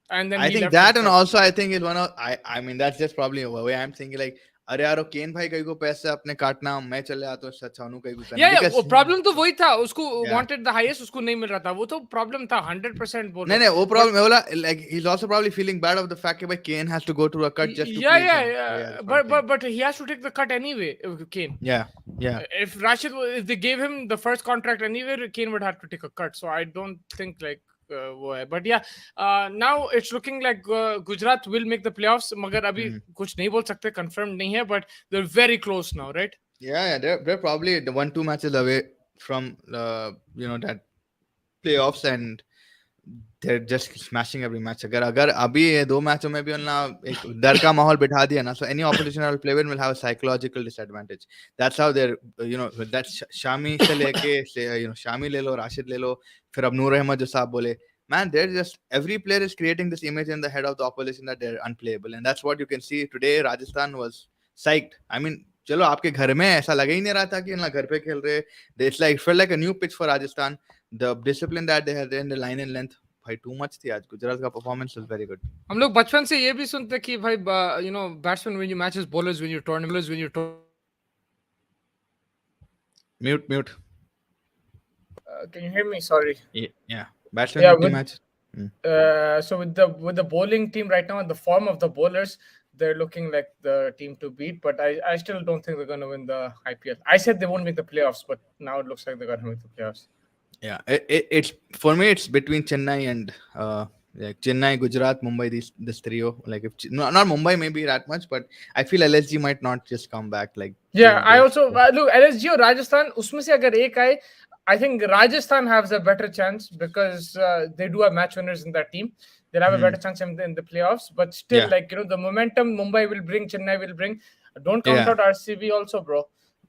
[SPEAKER 1] And then
[SPEAKER 2] I think that, and also I think it's one of I mean that's just probably a way I'm thinking. Like अरे यार केन भाई कहीं को पैसे अपने काटना, मैं चले आता हूँ, अच्छा उन्होंने कहीं को करना,
[SPEAKER 1] या
[SPEAKER 2] because
[SPEAKER 1] वो प्रॉब्लम तो वही था, उसको
[SPEAKER 2] yeah.
[SPEAKER 1] वांटेड द हाईएस्ट, उसको नहीं मिल रहा था, वो तो प्रॉब्लम था 100% बोल
[SPEAKER 2] नहीं
[SPEAKER 1] रहा
[SPEAKER 2] नहीं वो
[SPEAKER 1] हूँ।
[SPEAKER 2] प्रॉब्लम है बोला, like he's also probably feeling bad of the fact कि भाई केन has to go through a cut just to
[SPEAKER 1] Yeah,
[SPEAKER 2] please
[SPEAKER 1] yeah,
[SPEAKER 2] him. So yeah,
[SPEAKER 1] yeah.
[SPEAKER 2] that's what I'm saying.
[SPEAKER 1] But he has to take the cut anyway, Kane.
[SPEAKER 2] Yeah, yeah.
[SPEAKER 1] If if they gave him the first contract anywhere, Kane would have to take a cut. So I don't think like वो है. But yeah, now it's looking like Gujarat will make the playoffs. मगर अभी कुछ नहीं बोल सकते, confirmed नहीं है, but they're very close now, right?
[SPEAKER 2] Yeah, they're probably the 1-2 matches away from that playoffs, and they're just smashing every match. अगर अभी ये 2 मैचों में भी उन्होंने एक डर का माहौल बिठा दिया ना, so any opposition will play will have a psychological disadvantage. That's how they're that's Shami से लेके शामी ले लो, राशिद ले लो, फिर अब नूर अहमद जो साहब बोले, man, they're just every player is creating this image in the head of the opposition that they're unplayable, and that's what you can see today. Rajasthan was psyched. I mean, चलो आपके घर में ऐसा लगा ही नहीं रहा था कि ना घर पे खेल रहे. It's like felt like a new pitch for Rajasthan. The discipline that they had in the line and length, भाई too much थी आज. गुजरात का performance was very good.
[SPEAKER 1] हम लोग बचपन से ये भी सुनते कि भाई batsmen win your matches, bowlers win your tournaments,
[SPEAKER 2] Mute.
[SPEAKER 1] Can you hear me? Sorry.
[SPEAKER 2] Yeah. Batsman
[SPEAKER 1] Yeah,
[SPEAKER 2] win the match.
[SPEAKER 1] so with the bowling team right now and the form of the bowlers, they're looking like the team to beat. But I still don't think they're going to win the IPL. I said they won't make the playoffs, but now it looks like they're going to make the playoffs.
[SPEAKER 2] Yeah, it's for me. It's between Chennai and like Chennai, Gujarat, Mumbai. This trio. Like if not Mumbai, maybe that much, but I feel LSG might not just come back. Like
[SPEAKER 1] yeah, I also look LSG or Rajasthan. उसमें से अगर एक आए, I think Rajasthan has a better chance because they do have match winners in that team. They'll have a better chance in the playoffs. But still, like the momentum Mumbai will bring, Chennai will bring. Don't count out RCB also, bro.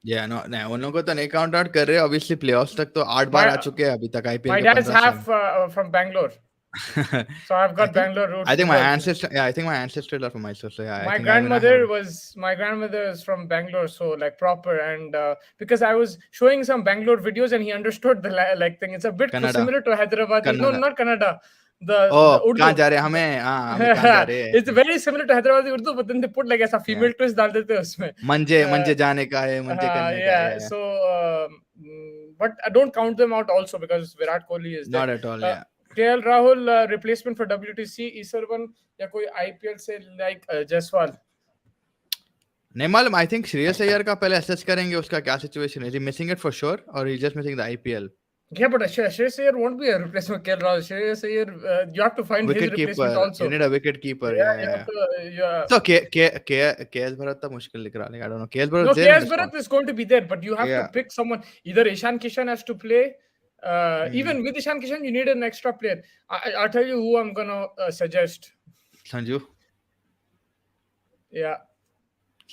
[SPEAKER 2] Yeah, no, उन लोगों को तो नहीं count out कर रहे. Obviously playoffs तक तो 8 बार आ चुके हैं अभी तक IPL
[SPEAKER 1] My
[SPEAKER 2] के
[SPEAKER 1] dad's
[SPEAKER 2] 15
[SPEAKER 1] half from Bangalore. So I've got Bangalore roots.
[SPEAKER 2] I think my ancestors are from Mysore. So yeah,
[SPEAKER 1] my grandmother is from Bangalore, so like proper, and because I was showing some Bangalore videos and he understood the like thing. It's a bit similar to Hyderabad. No, not Kannada. The Urdu.
[SPEAKER 2] कहाँ जा रहे हैं हमें? हाँ, हमें कहाँ जा रहे हैं?
[SPEAKER 1] It's very similar to Hyderabadi Urdu, but then they put like ऐसा female twist डाल देते हैं उसमें.
[SPEAKER 2] मंजे जाने का है, मंजे करने का है.
[SPEAKER 1] So but I don't count them out also because Virat Kohli is there.
[SPEAKER 2] Not at all. Yeah.
[SPEAKER 1] KL Rahul replacement for WTC, Isarvan या कोई IPL से like Jaiswal.
[SPEAKER 2] नहीं मालूम. I think श्रेयस अय्यर का पहले assess करेंगे उसका क्या situation है. Is he missing it for sure or he just missing the IPL?
[SPEAKER 1] Yeah, but Shreyas Iyer won't be a replacement for KL Rahul. Shreyas Iyer, you have to find his replacement also.
[SPEAKER 2] You need a wicket keeper. Yeah. So KS Bharat तो मुश्किल दिख रहा है. I don't know. KS Bharat.
[SPEAKER 1] No, KS Bharat is going to be there, but you have to pick someone. Either Ishan Kishan has to play. Even with Ishan Kishan, you need an extra player. I'll tell you who I'm gonna suggest.
[SPEAKER 2] Sanju.
[SPEAKER 1] Yeah.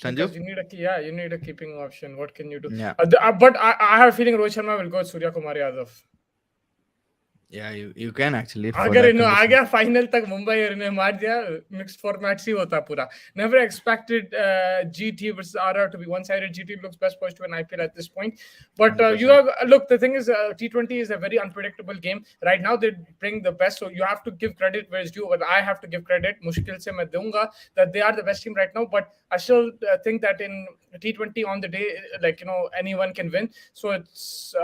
[SPEAKER 2] Sanju?
[SPEAKER 1] You need a keeping option. What can you do?
[SPEAKER 2] Yeah.
[SPEAKER 1] But I have a feeling Rohit Sharma will go with Surya Kumar Yadav.
[SPEAKER 2] Yeah, you can actually.
[SPEAKER 1] अगर इन्हों आ गया final तक, मुंबई इन्हें मार दिया, mixed format ही होता पूरा. Never expected GT versus RR to be one-sided. GT looks best poised to an IPL at this point. But you have look. The thing is, T20 is a very unpredictable game. Right now they bring the best, so you have to give credit where it's due. But I have to give credit. मुश्किल से मैं दूंगा that they are the best team right now. But I still think that in T20 on the day, like anyone can win. So it's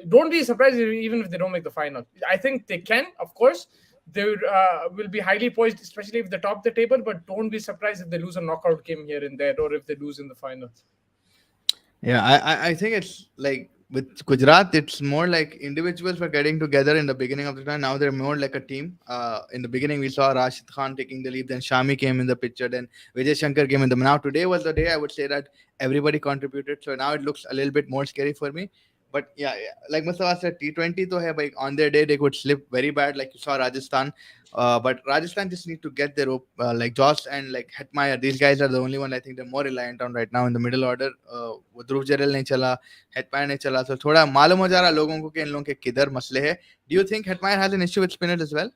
[SPEAKER 1] don't be surprised even if they don't make the final. I think they can, of course. They will be highly poised, especially if they top the table. But don't be surprised if they lose a knockout game here and there, or if they lose in the final.
[SPEAKER 2] Yeah, I think it's like with Gujarat, it's more like individuals were getting together in the beginning of the time. Now they're more like a team. In the beginning, we saw Rashid Khan taking the lead. Then Shami came in the picture. Then Vijay Shankar came in the. Now today was the day I would say that everybody contributed. So now it looks a little bit more scary for me. But yeah, like Mustafa said, T20 to hai, like on their day they could slip very bad, like you saw Rajasthan. But Rajasthan just need to get their like Joss and like Hetmeyer. These guys are the only one I think they're more reliant on right now in the middle order. Dhruv Jarrell नहीं चला, Hetmeyer नहीं चला, so थोड़ा मालूम हो जा रहा लोगों को कि इन लोगों के किधर मसले हैं. Do you think Hetmeyer has an issue with spinners as well?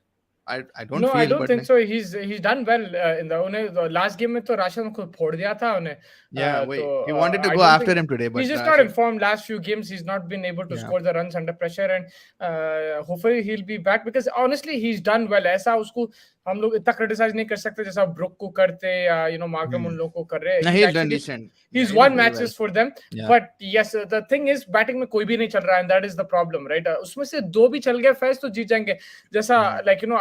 [SPEAKER 2] I don't
[SPEAKER 1] no,
[SPEAKER 2] feel,
[SPEAKER 1] I don't think so. He's done well in the last game में तो राशिद को फोड़ दिया था उन्हें.
[SPEAKER 2] Yeah, he wanted to go after him today, but
[SPEAKER 1] he's just not informed. Last few games he's not been able to score the runs under pressure, and hopefully he'll be back because honestly he's done well. ऐसा उसको हम लोग इतना criticise नहीं कर सकते जैसा book को करते या मार्करम उन लोग को कर रहे
[SPEAKER 2] No,
[SPEAKER 1] हैं.
[SPEAKER 2] he's done decent.
[SPEAKER 1] He's
[SPEAKER 2] He did
[SPEAKER 1] won
[SPEAKER 2] very well.
[SPEAKER 1] matches for them.
[SPEAKER 2] Yeah.
[SPEAKER 1] But yes, the thing is batting में कोई भी नहीं चल रहा है, and that is the problem, right? उसमें से 2 भी चल गए फैस तो जीत जाएंगे. जैसा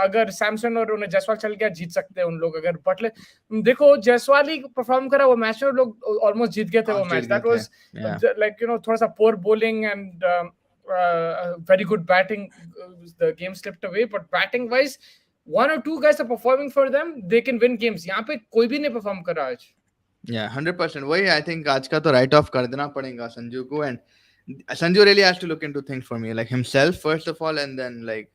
[SPEAKER 1] अगर सैमसन और उन्हें जायसवाल चल गया जीत सकते हैं उन लोग. अगर बटलर देखो जायसवाल ही परफॉर्म करा वो मैच में, लोग ऑलमोस्ट जीत गए थे वो मैच. दैट वाज थोड़ा सा poor bowling and very good batting. The game slipped away, but batting wise, 1 or 2 guys are performing for them. They can win games. यहाँ पे कोई भी नहीं परफॉर्म कर रहा आज.
[SPEAKER 2] Yeah, 100%. वही I think आज का तो write off कर देना पड़ेगा संजू को, and Sanju really has to look into things for me, like himself first of all, and then like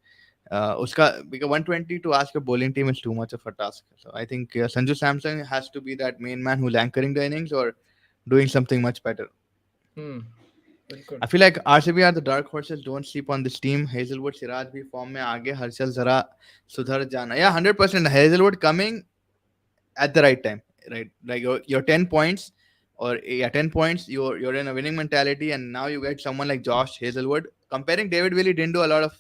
[SPEAKER 2] uska, because 120 to ask a bowling team is too much of a task. So I think Sanju Samson has to be that main man who's anchoring the innings or doing something much better. I feel like RCB are the dark horses. Don't sleep on this team. Hazelwood, Siraj bhi form mein aage. Harshal zara sudhar jana. Yeah, 100%. Hazelwood coming at the right time, right? Like your 10 points, or 10 points. You're in a winning mentality, and now you get someone like Josh Hazelwood. Comparing David Willey didn't do a lot of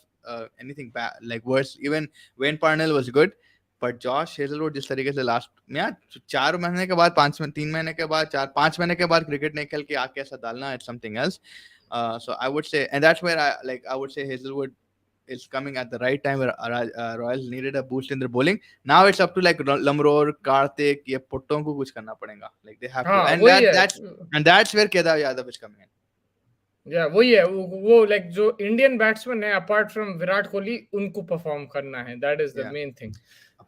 [SPEAKER 2] anything bad, like worse. Even Wayne Parnell was good. But Josh Hazelwood जिस तरीके से last 4 महीने के बाद 3 महीने के बाद 5 महीने के बाद क्रिकेट नहीं खेल के आके ऐसा डालना, it's something else. So I would say, and that's where I would say Hazelwood is coming at the right time, where Royals needed a boost in their bowling. Now it's up to like Lamror, Karthik, ये पुट्टों को कुछ करना पड़ेगा. Like they have to, and that's where Kedar Yadav is coming in.
[SPEAKER 1] Yeah, वही है वो like जो Indian batsman है अपार्ट फ्रॉम विराट कोहली, उनको परफॉर्म करना है. That is the main thing.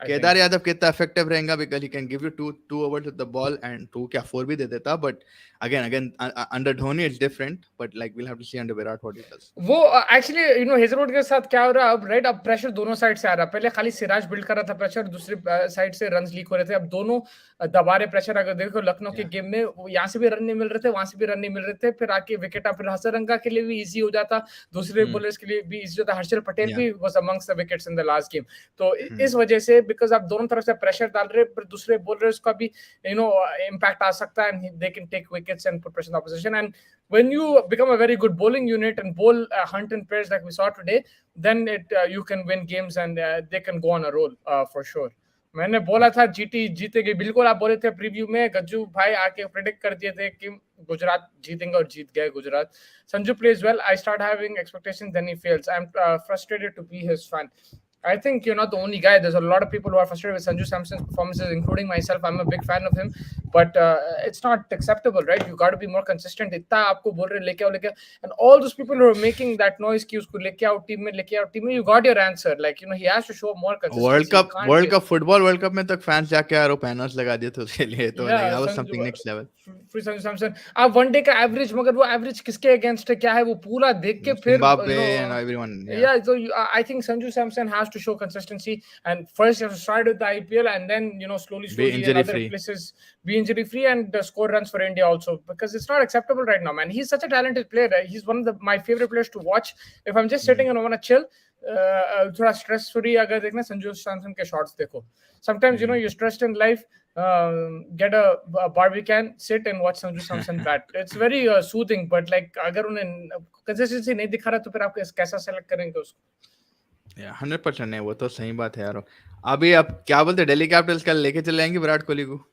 [SPEAKER 2] Kedar Yadav कितना इफेक्टिव रहेगा, because he can give you two overs with the ball and 4 भी दे देता. But again under Dhoni it's different, but like we'll have to see under Virat what he does.
[SPEAKER 1] वो actually Hazelwood के साथ क्या हो रहा है अब, राइट? अब प्रेशर दोनों साइड से आ रहा है. पहले खाली सिराज बिल्ड कर रहा था प्रेशर, दूसरी साइड से रन्स लीक हो रहे थे. अब दोनों दबा रहे प्रेशर. अगर देखो लखनऊ के गेम में यहाँ से भी रन नहीं मिल रहे थे, वहां से भी रन नहीं मिल रहे थे, फिर आके विकेट फिर हसरंगा के लिए भी इजी हो जाता, दूसरे बॉलर्स के लिए भी इजी होता. हर्षल पटेल भी was amongst the wickets in the last game. तो इस वजह से बिकॉज आप दोनों तरफ से प्रेशर डाल रहे, पर दूसरे बॉलर्स का भी इम्पैक्ट आ सकता है, and they can take wickets and put pressure on opposition. And when you become a very good bowling unit and bowl hunt and pairs like we saw today, then you can win games and they can go on a roll for sure. मैंने बोला था GT जीतेगी, बिल्कुल आप बोले थे preview में. गज्जू भाई आके प्रेडिक्ट कर दिए थे कि गुजरात जीतेंगे और जीत गए Gujarat. Sanju plays well. I start having expectations, then he fails. I'm frustrated to be his fan. I think you're not the only guy. There's a lot of people who are frustrated with Sanju Samson's performances, including myself. I'm a big fan of him, but it's not acceptable, right? You got to be more consistent. इतना आपको बोल रहे लेके आओ, and all those people who are making that noise कि उसको लेके आओ टीम में, you got your answer. Like he has to show more consistency.
[SPEAKER 2] World Cup football World Cup में तक फैंस जाके यार बैनर्स लगा दिए थे उसके लिए, तो like that was something next level.
[SPEAKER 1] Free Sanju Samson. आप वनडे का एवरेज, मगर वो एवरेज किसके अगेंस्ट है, क्या है, वो पूरा देख के फिर
[SPEAKER 2] Zimbabwe and everyone.
[SPEAKER 1] Yeah, so I think Sanju Samson has to show consistency, and first you have to start with the IPL, and then slowly
[SPEAKER 2] be injury
[SPEAKER 1] other
[SPEAKER 2] free.
[SPEAKER 1] places be injury free and score runs for India also, because it's not acceptable right now, man. He's such a talented player. He's one of my favorite players to watch. If I'm just sitting and I want to chill, थोड़ा stress free अगर देखना, संजू सैमसन के shots देखो. Sometimes you're stressed in life, get a barbican, sit and watch Sanju Samson bat. It's very soothing, but like अगर उन्हें consistency नहीं दिखा रहा तो फिर आप कैसा select करेंगे उसको?
[SPEAKER 2] 100% नहीं, वो तो सही बात है यार. अभी आप क्या बोलते, दिल्ली कैपिटल्स कल लेके चले जाएंगे विराट कोहली को?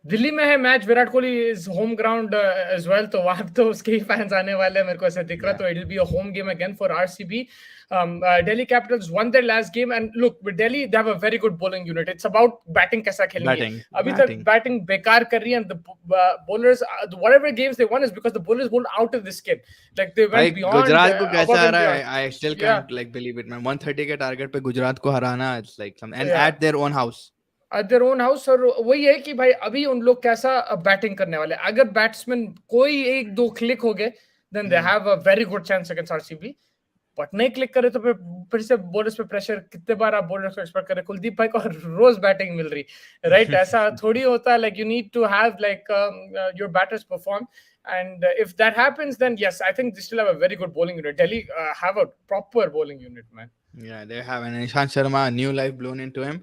[SPEAKER 1] दिल्ली में है match, Virat Kohli is home ground as well, तो वहां तो उसके ही फैंस आने वाले हैं, मेरे को ऐसा दिख रहा. तो it will be a home game again for RCB. Delhi Capitals won their last game, and look, with Delhi they have a very good bowling unit. It's about batting कैसा खेलेंगे. अभी तक बैटिंग बेकार कर रही है, and the bowlers, whatever games they won is because the bowlers bowled out of the skin. Like they went beyond.
[SPEAKER 2] Gujarat को कैसा आ रहा है? I still can't like believe it, man. 130 के टारगेट पे गुजरात को हराना, it's like some, and at their own house.
[SPEAKER 1] At their own house. और वही है कि भाई अभी उन लोग कैसा बैटिंग करने वाले. अगर बैट्समैन कोई 1-2 क्लिक हो गए, then they have a very good chance against RCB. But नहीं क्लिक करे तो फिर से बॉलर्स पे प्रेशर. कितने बार आप बॉलर्स को एक्सपेक्ट करें? कुलदीप भाई को रोज बैटिंग मिल रही, राइट? ऐसा थोड़ी होता है. Like you need to have like your batters perform, and if that happens, then yes, I think they still have a very good bowling unit. Delhi have a proper bowling unit, man.
[SPEAKER 2] Yeah, they have. And Ishant Sharma, new life blown into him.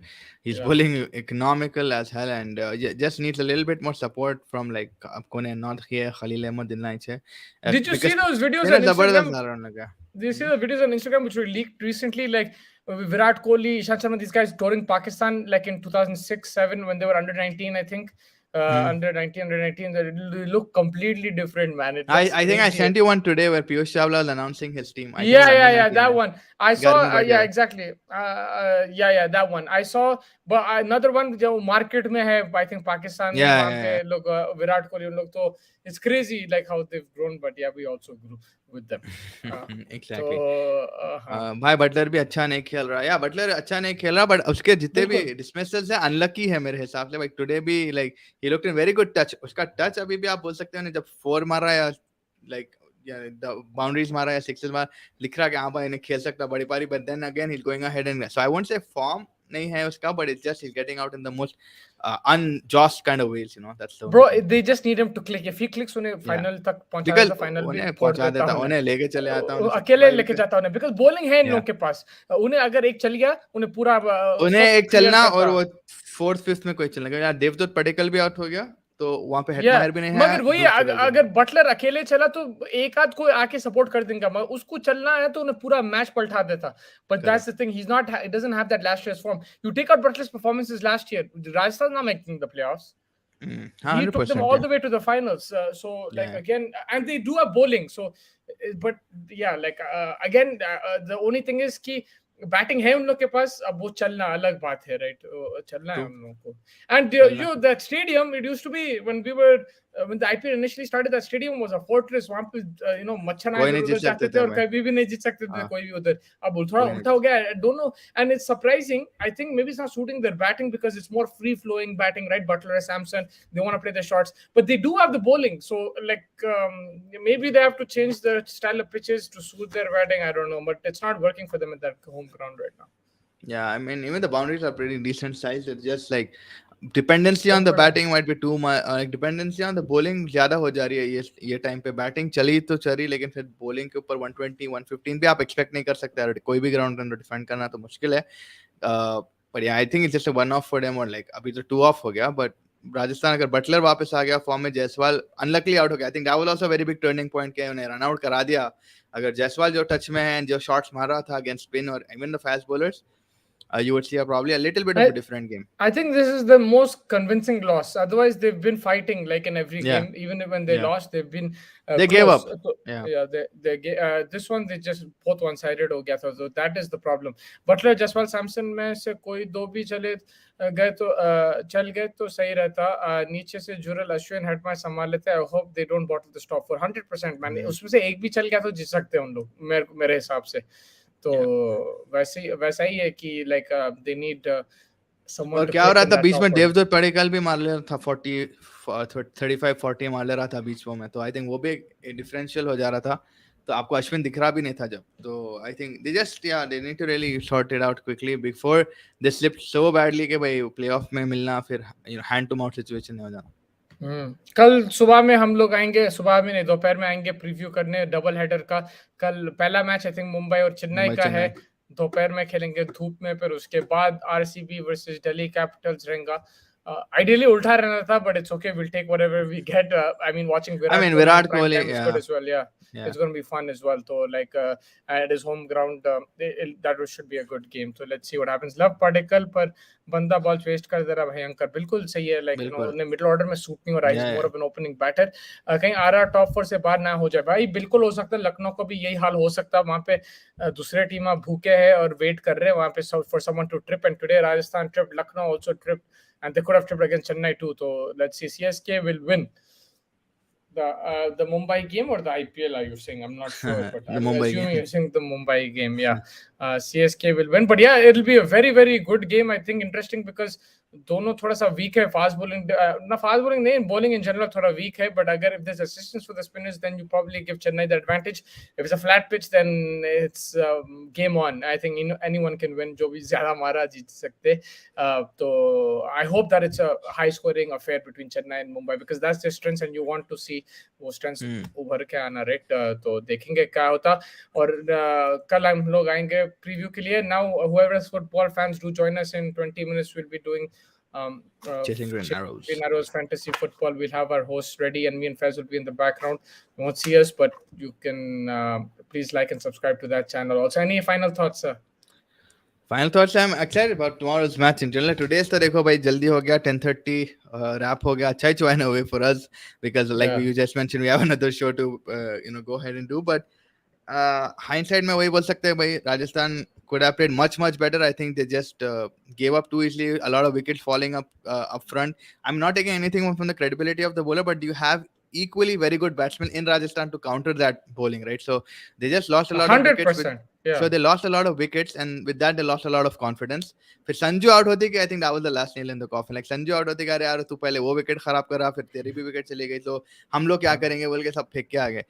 [SPEAKER 2] He's bowling economical as hell, and just needs a little bit more support from like Kone not here Khalil Ahmed in line.
[SPEAKER 1] Did you see those videos on Instagram? Did you see the videos on Instagram which were leaked recently? Like Virat Kohli, Ishant Sharma, these guys touring Pakistan like in 2006-7 when they were under 19, I think. Under 19, under 19, they look completely different, man. It looks
[SPEAKER 2] I think I
[SPEAKER 1] crazy.
[SPEAKER 2] sent you one today where Piyush Chawla was announcing his team. I think
[SPEAKER 1] Yeah, that one. I saw,
[SPEAKER 2] yeah,
[SPEAKER 1] exactly. That one. I saw, but another one, जो market में है, I think Pakistan में वहाँ पे लोग विराट कोहली उन लोग तो it's crazy like how they've grown, but yeah, we also grew with them.
[SPEAKER 2] Exactly.
[SPEAKER 1] तो
[SPEAKER 2] भाई बटलर भी अच्छा नहीं खेल रहा या बटलर अच्छा नहीं खेल रहा बट उसके जितने भी डिसमिसल्स है अनलकी है मेरे हिसाब से. लाइक टुडे भी like he looked in very good touch. उसका टच अभी भी आप बोल सकते हो जब 4 मारा या लाइक बाउंड्रीज मारा या सिक्सेस मारा लिख रहा कि हाँ भाई इन्हें खेल सकता बड़ी पारी. But then again he is going ahead and so I won't say form नहीं है उसका but it's just he getting out in the most unjust kind of ways, that's the
[SPEAKER 1] bro they just need him to click. If he clicks उन्हें final तक पहुंचा देता, final भी
[SPEAKER 2] पहुंचा देता, उन्हें लेके चले आता हूं
[SPEAKER 1] अकेले लेके जाता उन्हें बिकॉज़ बॉलिंग है इन लोग के पास. उन्हें अगर एक चल गया उन्हें पूरा
[SPEAKER 2] उन्हें एक चलना और वो 4th 5th में कोई चलना क्योंकि यार देवदत्त पडिक्कल भी आउट हो गया तो वहां पे हेटमायर भी नहीं है.
[SPEAKER 1] मगर वही अगर बटलर अकेले चला तो एक आध कोई आके सपोर्ट कर देगा, मगर उसको चलना है तो उन्हें पूरा मैच पलटा देता. But that's the thing, he is not, he doesn't have that last year's form. You take out Buttler's performances last year, Rajasthan not making the playoffs. He took them all the way to the finals. Again, and they do have bowling. So, but yeah, again, the only thing is कि batting है उन लोग के पास, अब वो चलना अलग बात है, राइट? चलना है उन लोगों को. And that stadium, it used to be when we were when the IPL initially started, that stadium was a fortress. वहाँ पे मच्छर आए उधर जाते थे और कभी भी नहीं जीत सकते थे कोई भी उधर. अब थोड़ा उल्टा हो गया, I don't know. And it's surprising. I think maybe it's not suiting their batting because it's more free flowing batting, right? Butler, Samson, they want to play their shots, but they do have the bowling. So maybe they have to change the style of pitches to suit their batting. I don't know, but it's not working for them at that home ground right now.
[SPEAKER 2] Yeah, I mean, even the boundaries are pretty decent size. It's just like dependency on the batting might be too much. Dependency on the bowling ज़्यादा हो जा रही है ये time पे. Batting चली तो चली, लेकिन फिर बॉलिंग के ऊपर 120 115 भी आप एक्सपेक्ट नहीं कर सकते यार. कोई भी ग्राउंड अंदर डिफेंड करना तो मुश्किल है. पर या I think it's just one of for them, और लाइक अभी तो 2 ऑफ हो गया. बट राजस्थान अगर बटलर वापस आ गया फॉर्म में, जायसवाल अनलकली आउट हो गया. I think that was also very big turning point के उन्हें रन आउट करा दिया. अगर जायसवाल जो टच में है, जो शॉट्स मार रहा था अगेंस्ट स्पिन और even the fast bowlers, you would see probably a little bit of a different game.
[SPEAKER 1] I think this is the most convincing loss. Otherwise, they've been fighting like in every game. Even when they lost, they've been
[SPEAKER 2] they gave up.
[SPEAKER 1] This one they just both one-sided हो गया था. So that is the problem. Butler, Jaiswal, Samson में से कोई दो भी चले गए तो चल गए तो सही रहता. नीचे से जुरल, अश्विन, हेटमायर संभाल लेते. I hope they don't bottle the stop for 100%. मैंने उसमें से एक भी चल गया तो जीत सकते हैं उन लोग मेरे हिसाब से. तो वैसा ही है कि लाइक दे नीड समवन.
[SPEAKER 2] और क्या हो रहा था बीच में, देवदत्त पडिक्कल भी मार ले रहा था 35 40 मार ले रहा था बीच में. तो आई थिंक वो भी एक डिफरेंशियल हो जा रहा था. तो आपको अश्विन दिख रहा भी नहीं था जब. तो I think they need to really sort it out quickly before they slip so badly कि भाई प्लेऑफ में मिलना फिर हैंड टू माउथ सिचुएशन हो जाना.
[SPEAKER 1] कल सुबह में हम लोग आएंगे, सुबह में नहीं दोपहर में आएंगे प्रीव्यू करने डबल हेडर का. कल पहला मैच आई थिंक मुंबई और चेन्नई का है, दोपहर में खेलेंगे धूप में. फिर उसके बाद आरसीबी वर्सेस दिल्ली कैपिटल्स रहेगा. Ideally उल्टा रहना था, but it's okay. We'll take whatever we get. I mean, watching
[SPEAKER 2] Virat Kohli,
[SPEAKER 1] is good as well. Yeah. It's going to be fun as well. So, at his home ground, that should be a good game. So, let's see what happens. Love Padikkal, पर बंदा ball waste कर दे रहा भयंकर. बिल्कुल सही है. उन्हें middle order में सूट नहीं हो रहा है. More of an opening batter. कहीं आरा टॉप 4 से बाहर ना हो जाए भाई. बिल्कुल हो सकता है लखनऊ को भी यही हाल हो सकता है. वहाँ पे दूसरे टीम भूखे हैं और वेट कर रहे हैं वहाँ पे for someone to trip. And today Rajasthan trip, Lucknow also trip. And they could have tripped against Chennai too. So let's see. CSK will win the Mumbai game or the IPL. Are you saying? I'm not sure, but I'm assuming you're saying the Mumbai game. Yeah, CSK will win. But yeah, it'll be a very very good game. I think interesting because दोनों थोड़ा सा week है. Fast bowling ना, fast bowling नहीं, bowling in general थोड़ा week है. But अगर if there's assistance for the spinners, then you probably give Chennai the advantage. If it's a flat pitch, then it's game on. I think anyone can win. जो भी ज्यादा मारा जीत सकते. तो I hope that it's a high scoring affair between Chennai and Mumbai because that's their strengths and you want to see वो strengths उभर के आना, right? तो देखेंगे क्या होता. और कल हम लोग आएंगे प्रीव्यू के लिए. Now whoever is football fans do join us in 20 minutes. We'll be doing
[SPEAKER 2] Chasing Green Arrows.
[SPEAKER 1] Green Arrows fantasy football. We'll have our hosts ready and me and Faiz will be in the background. You won't see us, but you can please like and subscribe to that channel. Also, any final thoughts, sir?
[SPEAKER 2] Final thoughts. I'm excited about tomorrow's match in general. Today's तो देखो भाई जल्दी हो गया 10:30 wrap हो गया. अच्छा ही join away for us because like
[SPEAKER 1] Yeah.
[SPEAKER 2] you just mentioned we have another show to go ahead and do. But hindsight में वही बोल सकते हैं भाई Rajasthan could have played much better. I think they just gave up too easily. A lot of wickets falling up front. I'm not taking anything from the credibility of the bowler, but you have equally very good batsmen in Rajasthan to counter that bowling, right? So they just lost a lot of wickets with
[SPEAKER 1] 100%. Yeah.
[SPEAKER 2] so they lost a lot of wickets, and with that they lost a lot of confidence. फिर Sanju out होती कि I think that was the last nail in the coffin. Like Sanju out होती कि अरे यार तू पहले वो विकेट खराब करा, फिर तेरी भी विकेट चली गई, तो हम लोग क्या करेंगे बोल के सब फेंक के आ गए.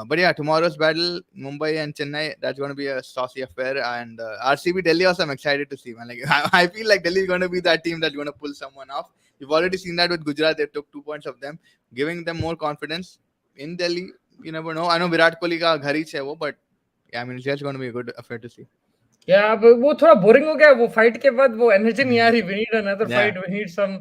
[SPEAKER 2] But yeah, tomorrow's battle, Mumbai and Chennai, that's going to be a saucy affair. And RCB Delhi also, I'm excited to see, man. Like I feel like Delhi is going to be that team that's going to pull someone off. You've already seen that with Gujarat. They took 2 points of them, giving them more confidence. In Delhi, you never know. I know Virat Kohli का घर ही है वो, but yeah, I mean, it's just going to be a good affair to see.
[SPEAKER 1] Yeah, अब वो थोड़ा boring हो गया वो फाइट के बाद. वो एनर्जी नहीं आ रही. We need another fight. We need some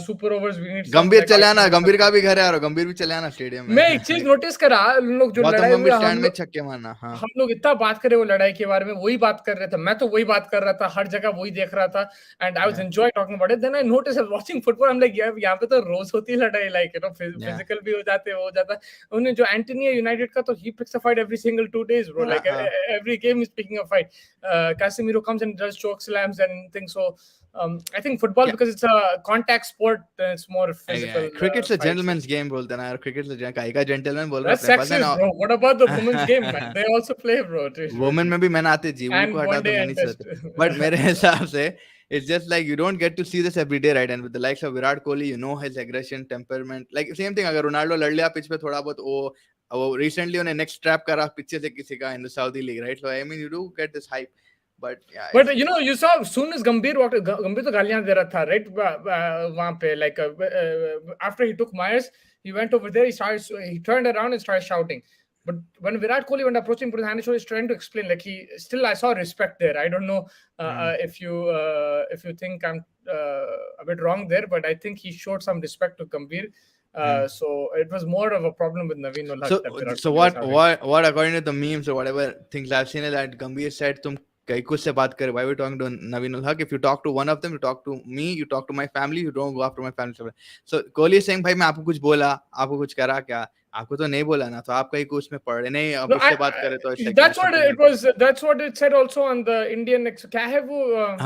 [SPEAKER 1] super overs. We need some
[SPEAKER 2] गंभीर चले आना. गंभीर का भी घर है यार. गंभीर भी चले आना स्टेडियम में.
[SPEAKER 1] मैं एक चीज नोटिस करा, लोग जो लड़ाई हुई
[SPEAKER 2] स्टैंड में छक्के मारना. हाँ,
[SPEAKER 1] हम लोग इतना बात कर रहे वो लड़ाई के बारे में, वही बात कर रहे थे. मैं तो वही बात कर रहा था, हर जगह वही देख रहा था. And I was enjoy talking about it. Then I notice watching football, I am like यार यहाँ पे तो रोज होती है लड़ाई. लाइक यू नो फिजिकल भी हो जाते हो जाता. उन्हें जो एंटनी है यूनाइटेड का, तो he picks a fight every single 2 days bro. Like every game is picking a fight. Casemiro comes and does choke slams and things. So I think football, because it's a contact sport, it's more physical.
[SPEAKER 2] Cricket's a gentleman's game बोलते ना यार. Cricket's a काय का gentleman बोल रहा है.
[SPEAKER 1] That's sexist, bro. What about the women's game, man? They also play, bro.
[SPEAKER 2] Women में भी मैंने आते जीवन को हटा तो मैं नहीं चाहता. But मेरे हिसाब से it's just like you don't get to see this every day, right? And with the likes of Virat Kohli, you know his aggression, temperament. Like same thing. अगर रोनाल्डो लड़ लिया पिच पे थोड़ा बहुत, वो recently उन्हें next trap करा pitch से किसी का in the Saudi league, right? So I mean you do get this hype. But yeah,
[SPEAKER 1] but you know, you saw as soon as Gambhir walked, Gambhir तो गालियां दे रहा था, right? वहाँ पे like after he took Myers, he went over there, he turned around and started shouting. But when Virat Kohli went approaching, put his hand, he's trying to explain. Like I saw respect there. I don't know if you think I'm a bit wrong there, but I think he showed some respect to Gambhir. So it was more of a problem with Naveen ul Haq.
[SPEAKER 2] So what according to the memes or whatever things I've seen is that Gambhir said, "तुम कई कुछ से बात करे." Why are we talking to Naveen ul Haq? If you talk to one of them, you talk to me, you talk to my family, you don't go after my family. So Kohli is saying, भाई मैं आपको कुछ बोला, आपको कुछ करा क्या? आपको तो नहीं बोला ना, तो आप कहीं कुछ में पढ़ नहीं, अब उससे बात करे तो
[SPEAKER 1] that's what it was. That's what it said also on the Indian क्या है वो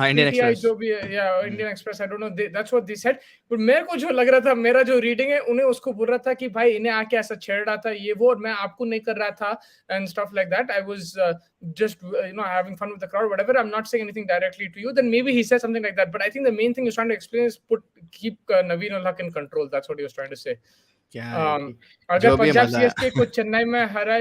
[SPEAKER 2] Indian Express
[SPEAKER 1] जो भी है, Indian Express, I don't know, that's what they said. But मेरे को जो लग रहा था, मेरा जो रीडिंग है, उन्हें उसको बोल रहा था कि भाई इन्हें आके ऐसा छेड़ रहा था ये वो, और मैं आपको नहीं कर रहा था and stuff like that. I was just having fun with the crowd, whatever. I'm not saying anything directly to you. Then maybe he said something like that. But I think the main thing he's trying to explain is keep Naveen ul Haq in control. That's what he was trying to say. अगर Punjab CSK को चेन्नई में हरा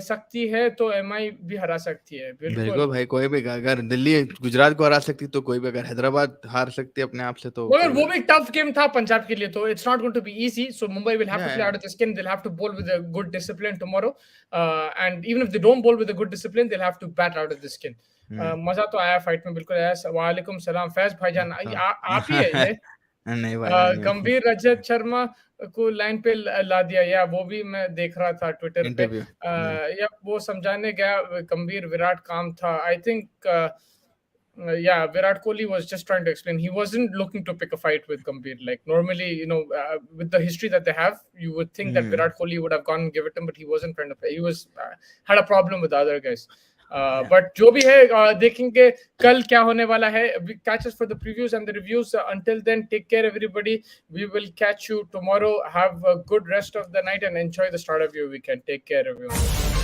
[SPEAKER 1] सकती है तो MI भी हरा सकती है.
[SPEAKER 2] बिल्कुल भाई, कोई भी अगर दिल्ली गुजरात को हरा सकती तो कोई भी, अगर हैदराबाद हार सकती अपने आप से तो.
[SPEAKER 1] मगर वो भी टफ गेम था पंजाब के लिए, तो it's not going to be easy. So Mumbai will have to play out of the skin. They will have to bowl with a good discipline tomorrow, and even if they don't bowl with a good discipline, they'll have to bat out of the skin. मजा तो आया fight में, बिल्कुल आया. वालेकुम सलाम फैज भाईजान, आप ही है ये?
[SPEAKER 2] नहीं भाई,
[SPEAKER 1] गंभीर रजत शर्मा को लाइन पे ला दिया, या वो भी मैं देख रहा था ट्विटर पे. या वो समझाने गया गंभीर, विराट काम था. I think Virat Kohli was just trying to explain. He wasn't looking to pick a fight with Gambhir. Like normally, with the history that they have, you would think that Virat Kohli would have gone and give it to him, but he wasn't trying to play. He was had a problem with the other guys. But जो भी है देखेंगे कल क्या होने वाला है. Catch us for the previews and the reviews. Until then, take care everybody. We will catch you tomorrow. Have a good rest of the night and enjoy the start of your weekend. Take care everyone.